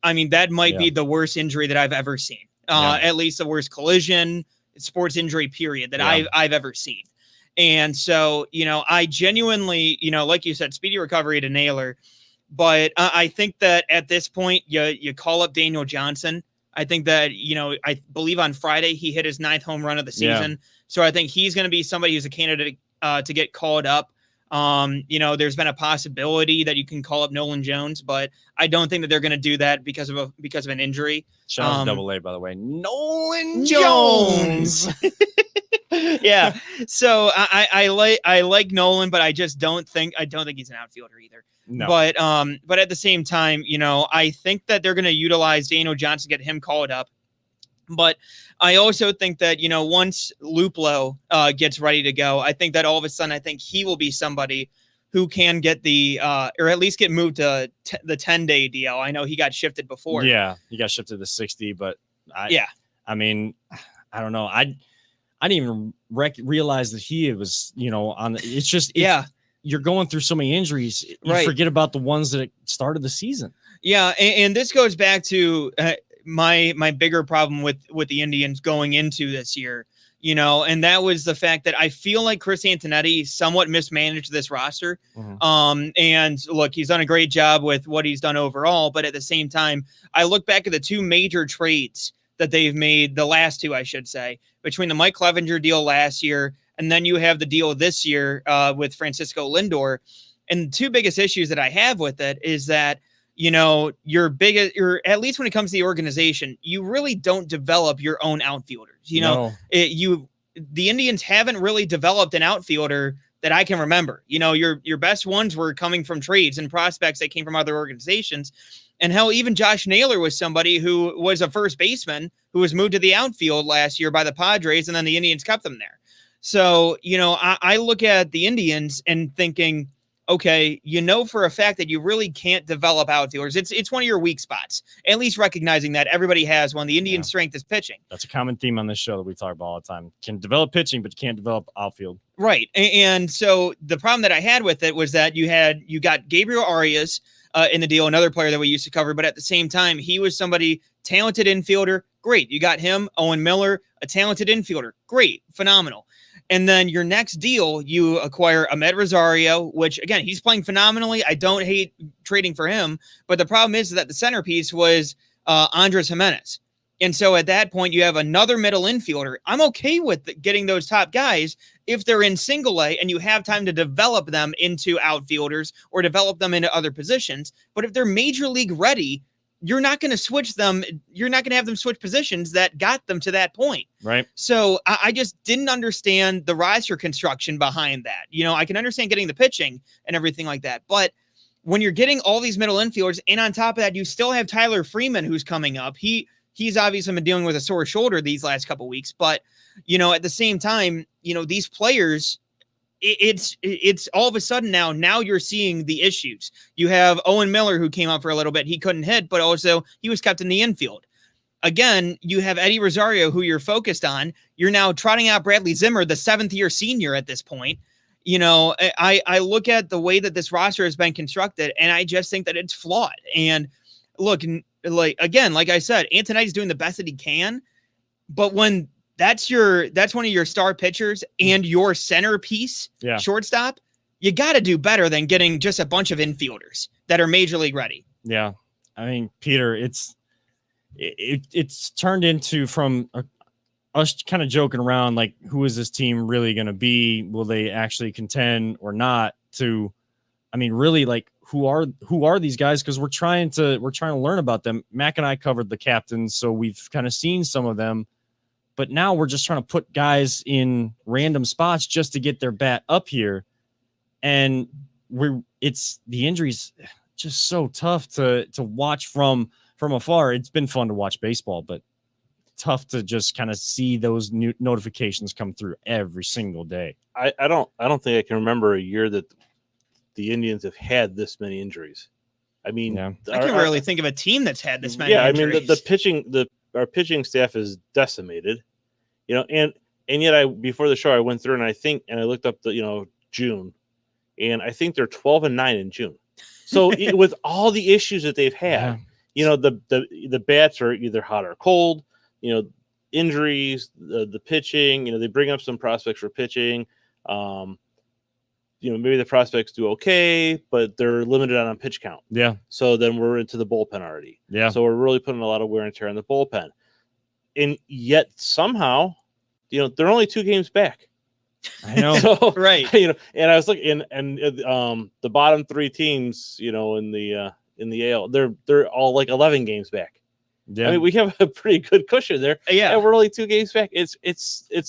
[SPEAKER 4] I mean, that might be the worst injury that I've ever seen, at least the worst collision, sports injury period that I've ever seen. And so, I genuinely, like you said, speedy recovery to Naylor. But I think that at this point, you call up Daniel Johnson. I think that, I believe on Friday he hit his 9th home run of the season. Yeah. So I think he's going to be somebody who's a candidate to get called up. There's been a possibility that you can call up Nolan Jones, but I don't think that they're going to do that because of an injury.
[SPEAKER 2] Shout out to Double A, by the way. Nolan Jones.
[SPEAKER 4] Yeah. So I like Nolan, but I don't think he's an outfielder either. No. But at the same time, I think that they're going to utilize Daniel Johnson, get him called up. But I also think that, once Luplow gets ready to go, I think that all of a sudden, I think he will be somebody who can get or at least get moved to the 10-day DL. I know he got shifted before.
[SPEAKER 2] Yeah, he got shifted to 60, but I mean, I don't know. I didn't even realize that he was, on the, you're going through so many injuries. You forget about the ones that started the season. Yeah.
[SPEAKER 4] And this goes back to my bigger problem with the Indians going into this year, and that was the fact that I feel like Chris Antonetti somewhat mismanaged this roster. Mm-hmm. And look, he's done a great job with what he's done overall, but at the same time, I look back at the two major trades that they've made, the last two, I should say, between the Mike Clevenger deal last year, and then you have the deal this year with Francisco Lindor. And the two biggest issues that I have with it is that, you're at least when it comes to the organization, you really don't develop your own outfielders. The Indians haven't really developed an outfielder that I can remember. Your best ones were coming from trades and prospects that came from other organizations. And hell, even Josh Naylor was somebody who was a first baseman who was moved to the outfield last year by the Padres, and then the Indians kept them there. So, I look at the Indians and thinking, okay, for a fact that you really can't develop outfielders. It's one of your weak spots. At least recognizing that everybody has one. The Indian strength is pitching.
[SPEAKER 2] That's a common theme on this show that we talk about all the time. Can develop pitching, but you can't develop outfield.
[SPEAKER 4] Right. And so the problem that I had with it was that you got Gabriel Arias in the deal, another player that we used to cover, but at the same time, he was somebody talented infielder. Great. You got him, Owen Miller, a talented infielder. Great. Phenomenal. And then your next deal, you acquire Ahmed Rosario, which, again, he's playing phenomenally. I don't hate trading for him. But the problem is that the centerpiece was Andres Jimenez. And so at that point, you have another middle infielder. I'm okay with getting those top guys if they're in single A and you have time to develop them into outfielders or develop them into other positions. But if they're major league ready, you're not going to switch them. You're not going to have them switch positions that got them to that point.
[SPEAKER 2] Right.
[SPEAKER 4] So I just didn't understand the roster construction behind that. I can understand getting the pitching and everything like that. But when you're getting all these middle infielders, and on top of that, you still have Tyler Freeman, who's coming up. He's obviously been dealing with a sore shoulder these last couple of weeks. But, at the same time, these players, it's all of a sudden now you're seeing the issues. You have Owen Miller, who came up for a little bit. He couldn't hit, but also he was kept in the infield. Again, you have Eddie Rosario, who you're focused on. You're now trotting out Bradley Zimmer, the 7th-year senior at this point. I look at the way that this roster has been constructed, and I just think that it's flawed. And look, like I said, Antonetti's doing the best that he can, but when that's one of your star pitchers and your centerpiece shortstop, you got to do better than getting just a bunch of infielders that are major league ready.
[SPEAKER 2] Yeah. I mean, Peter, it's turned into from us kind of joking around, like, who is this team really going to be? Will they actually contend or not? To, I mean, really, like, who are these guys? Because we're trying to learn about them. Mac and I covered the captains, so we've kind of seen some of them. But now we're just trying to put guys in random spots just to get their bat up here. And it's the injuries just so tough to watch from afar. It's been fun to watch baseball, but tough to just kind of see those new notifications come through every single day.
[SPEAKER 3] I don't think I can remember a year that the Indians have had this many injuries. I mean,
[SPEAKER 4] I can't really think of a team that's had this many injuries.
[SPEAKER 3] I mean, the pitching, our pitching staff is decimated, and yet before the show, I went through and I looked up June, and I think they're 12-9 in June. So with all the issues that they've had, the bats are either hot or cold, injuries, the pitching, they bring up some prospects for pitching. Maybe the prospects do okay, but they're limited on pitch count.
[SPEAKER 2] Yeah.
[SPEAKER 3] So then we're into the bullpen already.
[SPEAKER 2] Yeah.
[SPEAKER 3] So we're really putting a lot of wear and tear on the bullpen. And yet somehow, they're only 2 games back.
[SPEAKER 2] I know.
[SPEAKER 3] So,
[SPEAKER 4] right.
[SPEAKER 3] And I was looking, and the bottom 3 teams, in the AL, they're all like 11 games back.
[SPEAKER 2] Yeah.
[SPEAKER 3] I mean, we have a pretty good cushion there.
[SPEAKER 4] Yeah.
[SPEAKER 3] And we're only 2 games back. It's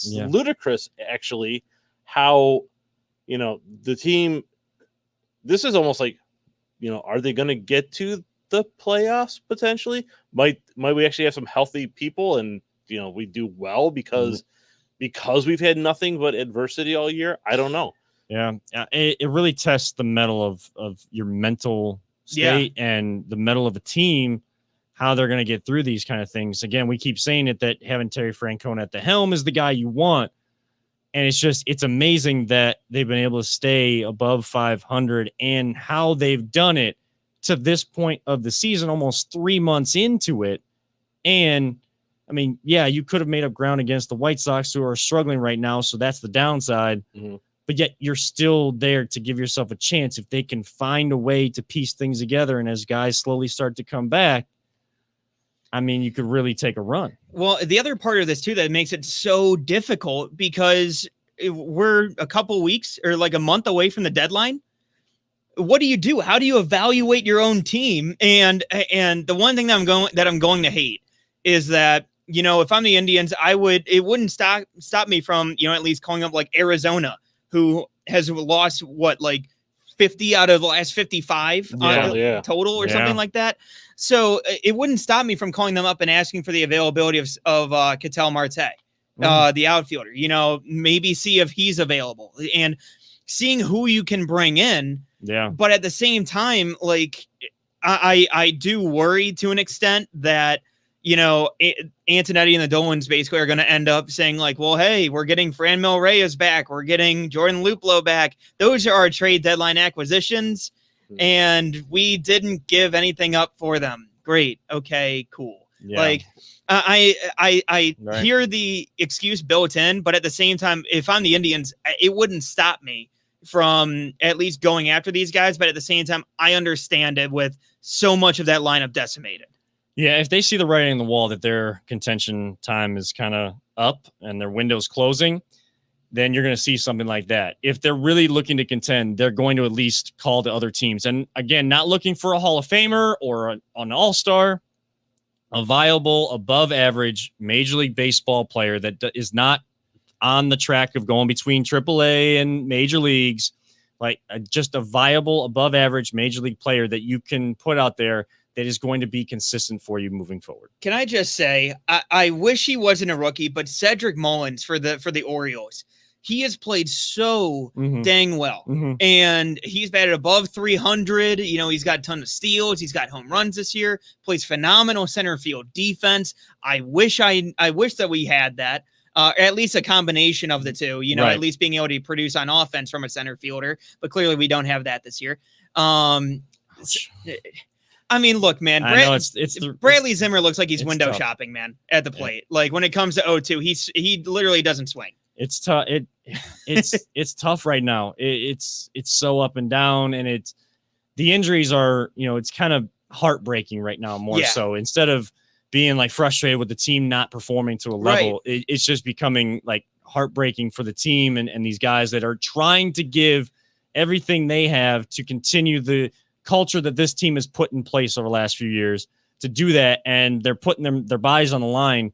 [SPEAKER 3] ludicrous, actually, how the team, this is almost like, are they going to get to the playoffs potentially? Might we actually have some healthy people and, we do well because we've had nothing but adversity all year? I don't know.
[SPEAKER 2] Yeah. It really tests the mettle of your mental state and the mettle of a team, how they're going to get through these kind of things. Again, we keep saying it, that having Terry Francona at the helm is the guy you want. And it's amazing that they've been able to stay above 500 and how they've done it to this point of the season, almost 3 months into it. And I mean, you could have made up ground against the White Sox, who are struggling right now. So that's the downside. Mm-hmm. But yet you're still there to give yourself a chance if they can find a way to piece things together. And as guys slowly start to come back, I mean, you could really take a run.
[SPEAKER 4] Well, the other part of this, too, that makes it so difficult, because we're a couple weeks or like a month away from the deadline. What do you do? How do you evaluate your own team? And the one thing that I'm going to hate is that, if I'm the Indians, it wouldn't stop me from, at least calling up like Arizona, who has lost 50 out of the last 55 total or something like that. So it wouldn't stop me from calling them up and asking for the availability of Ketel Marte, the outfielder, maybe see if he's available and seeing who you can bring in.
[SPEAKER 2] Yeah.
[SPEAKER 4] But at the same time, I do worry to an extent that, Antonetti and the Dolans basically are going to end up saying well, hey, we're getting Franmil Reyes back. We're getting Jordan Luplow back. Those are our trade deadline acquisitions, and we didn't give anything up for them. Great. Okay, cool. Yeah. I hear the excuse built in, but at the same time, if I'm the Indians, it wouldn't stop me from at least going after these guys. But at the same time, I understand it with so much of that lineup decimated.
[SPEAKER 2] Yeah, if they see the writing on the wall that their contention time is kind of up and their window's closing, then you're going to see something like that. If they're really looking to contend, they're going to at least call to other teams. And again, not looking for a Hall of Famer or an all-star, a viable, above average Major League Baseball player that is not on the track of going between AAA and major leagues, like just a viable, above average Major League player that you can put out there that is going to be consistent for you moving forward.
[SPEAKER 4] Can I just say, I wish he wasn't a rookie, but Cedric Mullins for the Orioles, he has played so dang well. And he's batted above 300. You know, he's got a ton of steals. He's got home runs this year, plays phenomenal center field defense. I wish that we had that. At least a combination of the two, you know,
[SPEAKER 2] Right.
[SPEAKER 4] At least being able to produce on offense from a center fielder, but clearly we don't have that this year. I mean, look, man,
[SPEAKER 2] I know it's
[SPEAKER 4] Bradley Zimmer looks like he's
[SPEAKER 2] it's
[SPEAKER 4] window
[SPEAKER 2] tough.
[SPEAKER 4] shopping, man, at the plate. Like when it comes to 0-2, he literally doesn't swing.
[SPEAKER 2] It's tough. It's tough right now. It's so up and down, and the injuries are, you know, it's kind of heartbreaking right now more
[SPEAKER 4] Yeah.
[SPEAKER 2] so. Instead of being like frustrated with the team not performing to a level, it's just becoming like heartbreaking for the team and these guys that are trying to give everything they have to continue the culture that this team has put in place over the last few years to do that. And they're putting their bodies on the line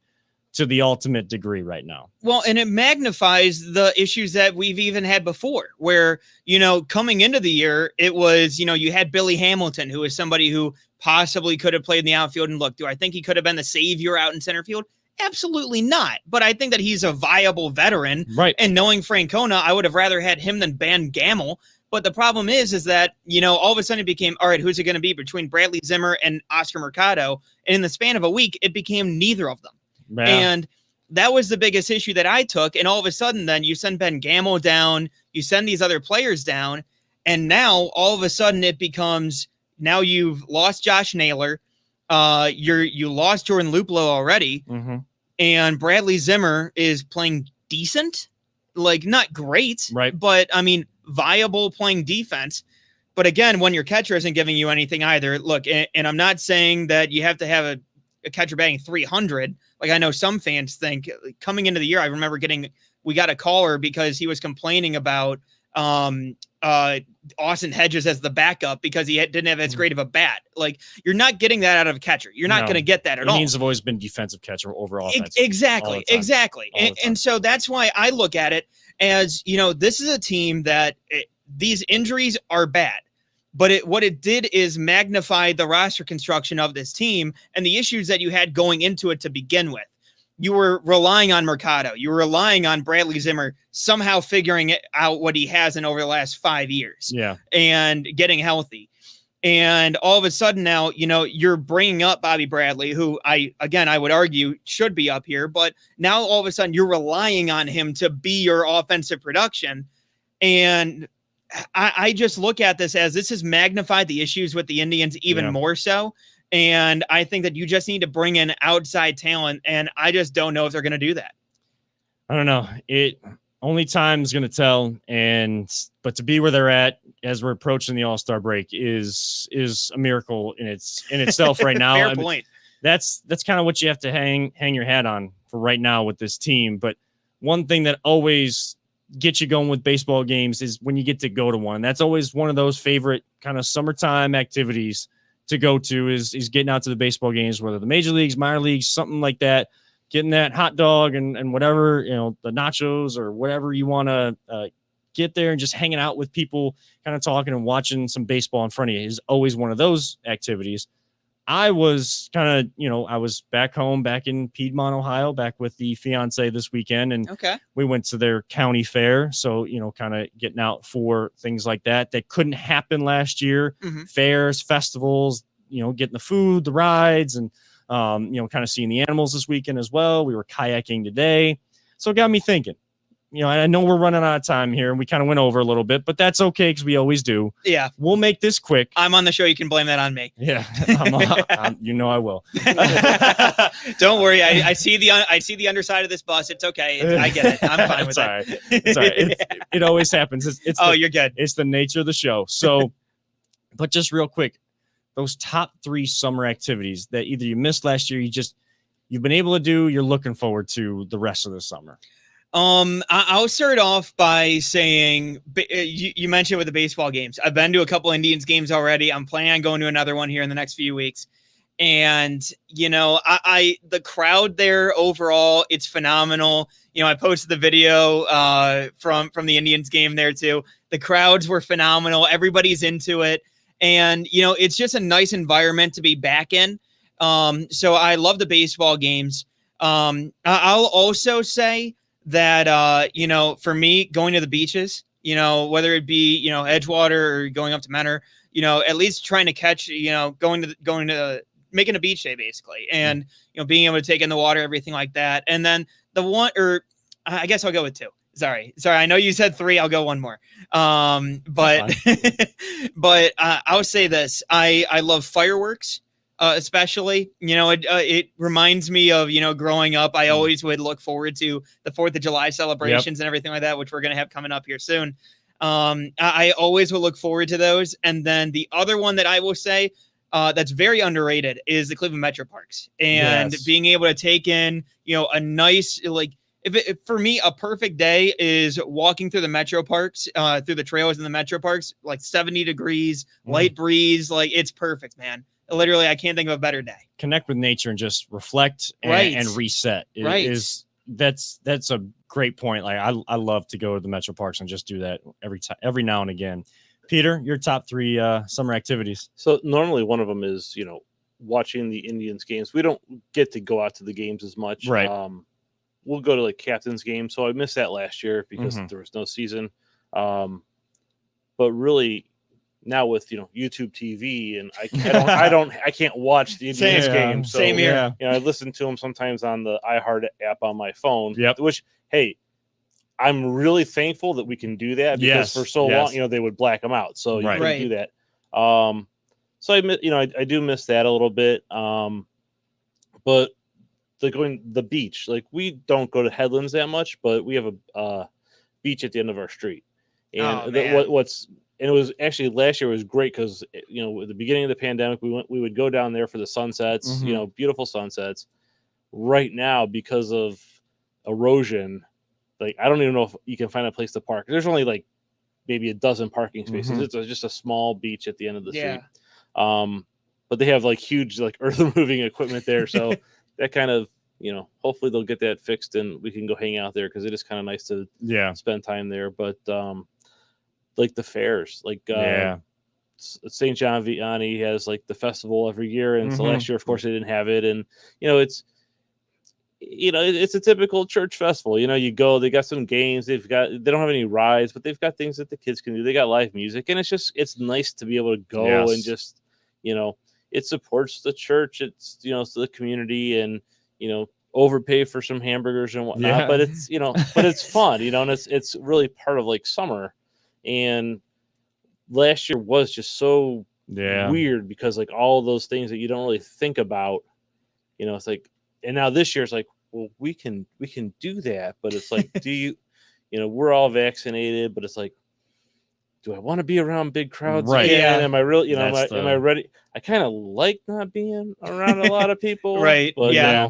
[SPEAKER 2] to the ultimate degree right now.
[SPEAKER 4] Well, and it magnifies the issues that we've even had before where, you know, coming into the year, it was, you know, you had Billy Hamilton, who is somebody who possibly could have played in the outfield. And look, do I think he could have been the savior out in center field? Absolutely not. But I think that he's a viable veteran.
[SPEAKER 2] Right.
[SPEAKER 4] And knowing Francona, I would have rather had him than Ben Gamel. But the problem is that, you know, all of a sudden it became, all right, who's it going to be between Bradley Zimmer and Oscar Mercado? And in the span of a week, it became neither of them.
[SPEAKER 2] Yeah.
[SPEAKER 4] And that was the biggest issue that I took. And all of a sudden, then you send Ben Gamel down, you send these other players down. And now all of a sudden it becomes, now you've lost Josh Naylor. You lost Jordan Luplow already. And Bradley Zimmer is playing decent, like not great,
[SPEAKER 2] Right.
[SPEAKER 4] but I mean, viable playing defense. But again, when your catcher isn't giving you anything either, look, and I'm not saying that you have to have a catcher batting 300. Like I know some fans think coming into the year, I remember we got a caller because he was complaining about Austin Hedges as the backup because he didn't have as great of a bat. Like you're not getting that out of a catcher. You're not
[SPEAKER 2] No.
[SPEAKER 4] going to get that at all.
[SPEAKER 2] Means have always been defensive catcher over offense.
[SPEAKER 4] Exactly.
[SPEAKER 2] All
[SPEAKER 4] And so that's why I look at it as, you know, this is a team that these injuries are bad, but what it did is magnify the roster construction of this team and the issues that you had going into it to begin with. You were relying on Mercado. You were relying on Bradley Zimmer somehow figuring out what he hasn't over the last 5 years.
[SPEAKER 2] Yeah.
[SPEAKER 4] And getting healthy. And all of a sudden now, you know, you're bringing up Bobby Bradley, who I would argue should be up here. But now all of a sudden you're relying on him to be your offensive production. And I just look at this as this has magnified the issues with the Indians even more so. And I think that you just need to bring in outside talent. And I just don't know if they're going to do that.
[SPEAKER 2] I don't know. Only time's going to tell. But to be where they're at as we're approaching the All-Star break is a miracle in itself right now.
[SPEAKER 4] Fair point.
[SPEAKER 2] That's kind of what you have to hang your hat on for right now with this team. But one thing that always gets you going with baseball games is when you get to go to one. That's always one of those favorite kind of summertime activities to go to is getting out to the baseball games, whether the major leagues, minor leagues, something like that, getting that hot dog and whatever, you know, the nachos or whatever you want to get there and just hanging out with people, kind of talking and watching some baseball in front of you is always one of those activities. I was kind of, I was back home, back in Piedmont, Ohio, back with the fiance this weekend. And we went to their county fair. So, kind of getting out for things like that couldn't happen last year. Fairs, festivals, getting the food, the rides, and, kind of seeing the animals this weekend as well. We were kayaking today. So it got me thinking. I know we're running out of time here and we kind of went over a little bit, but that's okay because we always do.
[SPEAKER 4] Yeah.
[SPEAKER 2] We'll make this quick.
[SPEAKER 4] I'm on the show. You can blame that on me.
[SPEAKER 2] Yeah. I will.
[SPEAKER 4] Don't worry. I see the underside of this bus. It's okay. I get it. I'm fine with
[SPEAKER 2] that. Right. It's all right. It always happens.
[SPEAKER 4] You're good.
[SPEAKER 2] It's the nature of the show. So, but just real quick, those top 3 summer activities that either you missed last year, you've been able to do, you're looking forward to the rest of the summer.
[SPEAKER 4] I'll start off by saying you mentioned with the baseball games. I've been to a couple Indians games already. I'm planning on going to another one here in the next few weeks. And I the crowd there overall, it's phenomenal. I posted the video from the Indians game there too. The crowds were phenomenal. Everybody's into it, and it's just a nice environment to be back in. So I love the baseball games. I'll also say that for me, going to the beaches, whether it be Edgewater or going up to Menor, at least trying to catch, going to making a beach day basically, and being able to take in the water, everything like that. And then the one, or I guess I'll go with two. Sorry. I know you said three. I'll go one more. But but I'll say this: I love fireworks. Especially, it reminds me of, growing up, I always would look forward to the 4th of July celebrations and everything like that, which we're going to have coming up here soon. I always will look forward to those. And then the other one that I will say that's very underrated is the Cleveland Metro Parks, and being able to take in, a nice, for me, a perfect day is walking through the Metro Parks, through the trails in the Metro Parks, like 70 degrees, light breeze. Like, it's perfect, man. Literally, I can't think of a better day.
[SPEAKER 2] Connect with nature and just reflect and reset. That's a great point. Like, I love to go to the Metro Parks and just do that every now and again. Peter, your top 3 summer activities.
[SPEAKER 3] So normally one of them is, watching the Indians games. We don't get to go out to the games as much.
[SPEAKER 2] Right.
[SPEAKER 3] We'll go to captain's games. So I missed that last year because there was no season. But really, now with YouTube TV, and I can't watch the Indians game. So,
[SPEAKER 4] same here.
[SPEAKER 3] I listen to them sometimes on the iHeart app on my phone.
[SPEAKER 2] Yep.
[SPEAKER 3] Which, hey, I'm really thankful that we can do that, because for so long, they would black them out, so you couldn't do that. So I do miss that a little bit. But the beach, like, we don't go to Headlands that much, but we have a beach at the end of our street, and and it was actually, last year was great because, at the beginning of the pandemic, we would go down there for the sunsets, beautiful sunsets. Right now, because of erosion, like, I don't even know if you can find a place to park. There's only maybe a dozen parking spaces. It's just a small beach at the end of the street. But they have huge earth moving equipment there. So that kind of, hopefully they'll get that fixed and we can go hang out there, because it is kind of nice to spend time there. But the fairs, St. John Vianney has the festival every year, and so last year, of course, they didn't have it, and it's a typical church festival. You go, they got some games, they don't have any rides, but they've got things that the kids can do. They got live music, and it's nice to be able to go and just it supports the church. It's it's the community, and overpay for some hamburgers and whatnot, but it's but it's fun, and it's really part of summer. And last year was just so weird, because all of those things that you don't really think about, it's and now this year it's well, we can do that, but it's do you, we're all vaccinated, but it's do I want to be around big crowds?
[SPEAKER 2] Right.
[SPEAKER 3] Again? Yeah. Am I really, am I ready? I kind of like not being around a lot of people.
[SPEAKER 4] Right.
[SPEAKER 3] But,
[SPEAKER 4] yeah.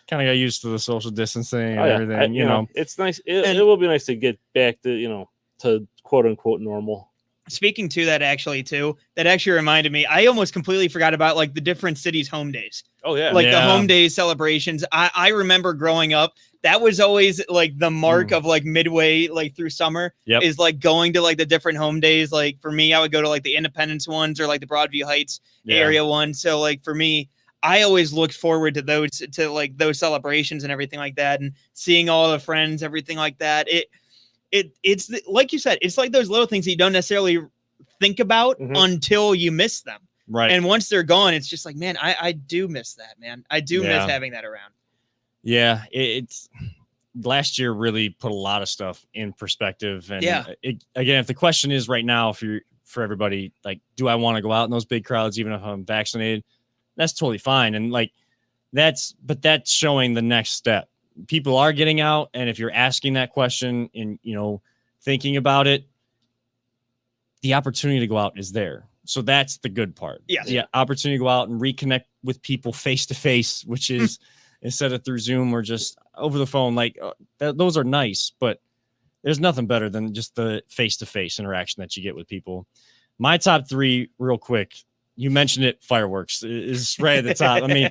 [SPEAKER 2] Kind of got used to the social distancing and everything,
[SPEAKER 3] it's nice. It will be nice to get back to, to quote unquote normal.
[SPEAKER 4] Speaking to that, actually reminded me, I almost completely forgot about the different cities' home days.
[SPEAKER 3] Oh yeah.
[SPEAKER 4] The home day celebrations. I remember growing up, that was always the mark of midway, through summer is going to the different home days. For me, I would go to the Independence ones, or the Broadview Heights area ones. So for me, I always looked forward to those, those celebrations and everything like that, and seeing all the friends, everything like that. It's like you said, it's those little things that you don't necessarily think about until you miss them.
[SPEAKER 2] Right.
[SPEAKER 4] And once they're gone, it's just man, I do miss that, man. I do miss having that around.
[SPEAKER 2] Yeah. It's last year really put a lot of stuff in perspective. And again, if the question is right now, for everybody, do I want to go out in those big crowds, even if I'm vaccinated? That's totally fine. And that's showing the next step. People are getting out, and if you're asking that question and thinking about it, the opportunity to go out is there. So that's the good part.
[SPEAKER 4] Yes.
[SPEAKER 2] The opportunity to go out and reconnect with people face to face, which is instead of through Zoom or just over the phone. Like those are nice, but there's nothing better than just the face-to-face interaction that you get with people. My top 3 real quick. You mentioned it. Fireworks is right at the top. I mean,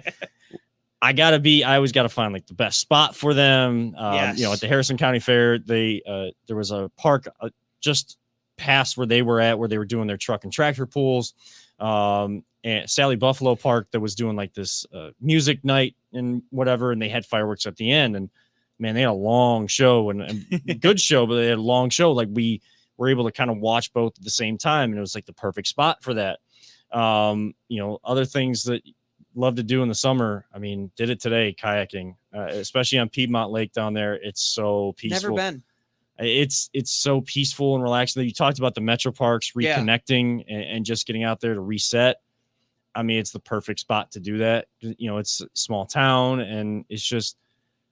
[SPEAKER 2] I always got to find like the best spot for them.
[SPEAKER 4] Yes.
[SPEAKER 2] At the Harrison County Fair, there was a park just past where they were doing their truck and tractor pools. And Sally Buffalo Park that was doing like this music night and whatever. And they had fireworks at the end, and man, they had a long show and a good show, but they had a long show. Like we were able to kind of watch both at the same time. And it was like the perfect spot for that. Other things that love to do in the summer. I mean, did it today, kayaking, especially on Piedmont Lake down there. It's so peaceful.
[SPEAKER 4] Never been.
[SPEAKER 2] It's so peaceful and relaxing. You talked about the metro parks, reconnecting and just getting out there to reset. I mean, it's the perfect spot to do that. It's a small town and it's just,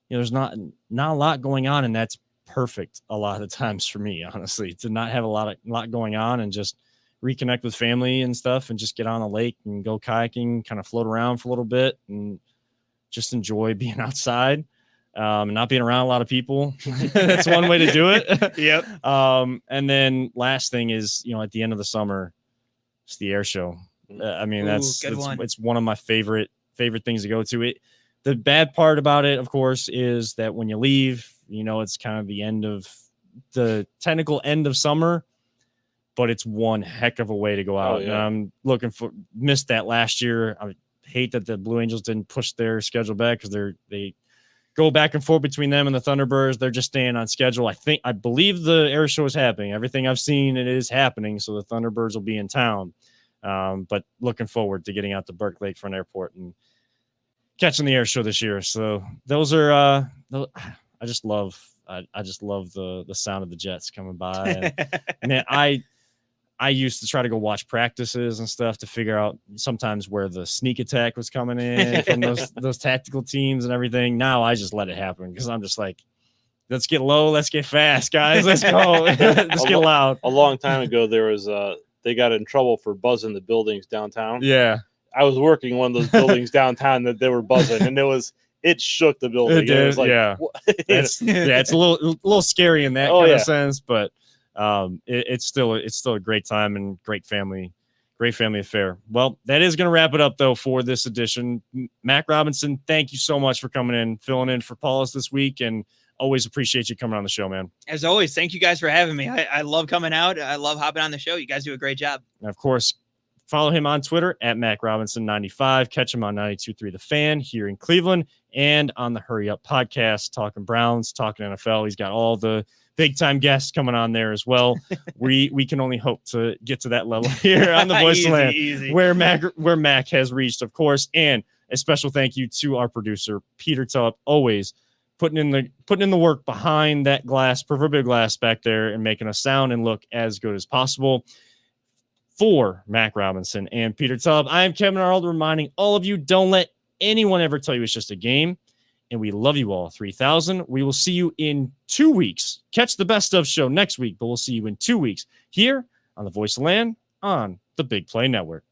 [SPEAKER 2] there's not a lot going on, and that's perfect a lot of the times for me, honestly, to not have a lot going on and just reconnect with family and stuff and just get on the lake and go kayaking, kind of float around for a little bit and just enjoy being outside. And not being around a lot of people. That's one way to do it.
[SPEAKER 4] Yep.
[SPEAKER 2] And then last thing is, at the end of the summer, it's the air show. I mean, it's one of my favorite things to go to. The bad part about it, of course, is that when you leave, it's kind of the technical end of summer, but it's one heck of a way to go out. And I'm missed that last year. I hate that the Blue Angels didn't push their schedule back because they go back and forth between them and the Thunderbirds. They're just staying on schedule. I believe the air show is happening. Everything I've seen, it is happening. So the Thunderbirds will be in town. But looking forward to getting out to Burke Lakefront Airport and catching the air show this year. So those are, I just love the sound of the jets coming by. And then I used to try to go watch practices and stuff to figure out sometimes where the sneak attack was coming in from those tactical teams and everything. Now I just let it happen because I'm just like, let's get low, let's get fast, guys, let's go, let's get loud.
[SPEAKER 3] A long time ago, there was they got in trouble for buzzing the buildings downtown.
[SPEAKER 2] Yeah,
[SPEAKER 3] I was working in one of those buildings downtown that they were buzzing, and it shook the building.
[SPEAKER 2] It did,
[SPEAKER 3] it was like,
[SPEAKER 2] yeah. It's a little scary in that kind of sense, but. It's still a great time and great family affair. Well, that is going to wrap it up though for this edition. Mac Robinson, thank you so much for coming in, filling in for Paulus this week, and always appreciate you coming on the show, man.
[SPEAKER 4] As always, thank you guys for having me. I love coming out. I love hopping on the show. You guys do a great job.
[SPEAKER 2] And of course, follow him on Twitter at MacRobinson95. Catch him on 92.3 The Fan here in Cleveland and on the Hurry Up podcast, talking Browns, talking NFL. He's got all the big time guests coming on there as well. We can only hope to get to that level here on the Voice of Land, where Mac has reached, of course. And a special thank you to our producer Peter Tulp, always putting in the work behind that proverbial glass back there and making us sound and look as good as possible. For Mac Robinson and Peter Tulp, I am Kevin Arnold, reminding all of you, don't let anyone ever tell you it's just a game. And we love you all. 3,000. We will see you in 2 weeks. Catch the Best Of show next week, but we'll see you in 2 weeks here on the Voice of Land on the Big Play Network.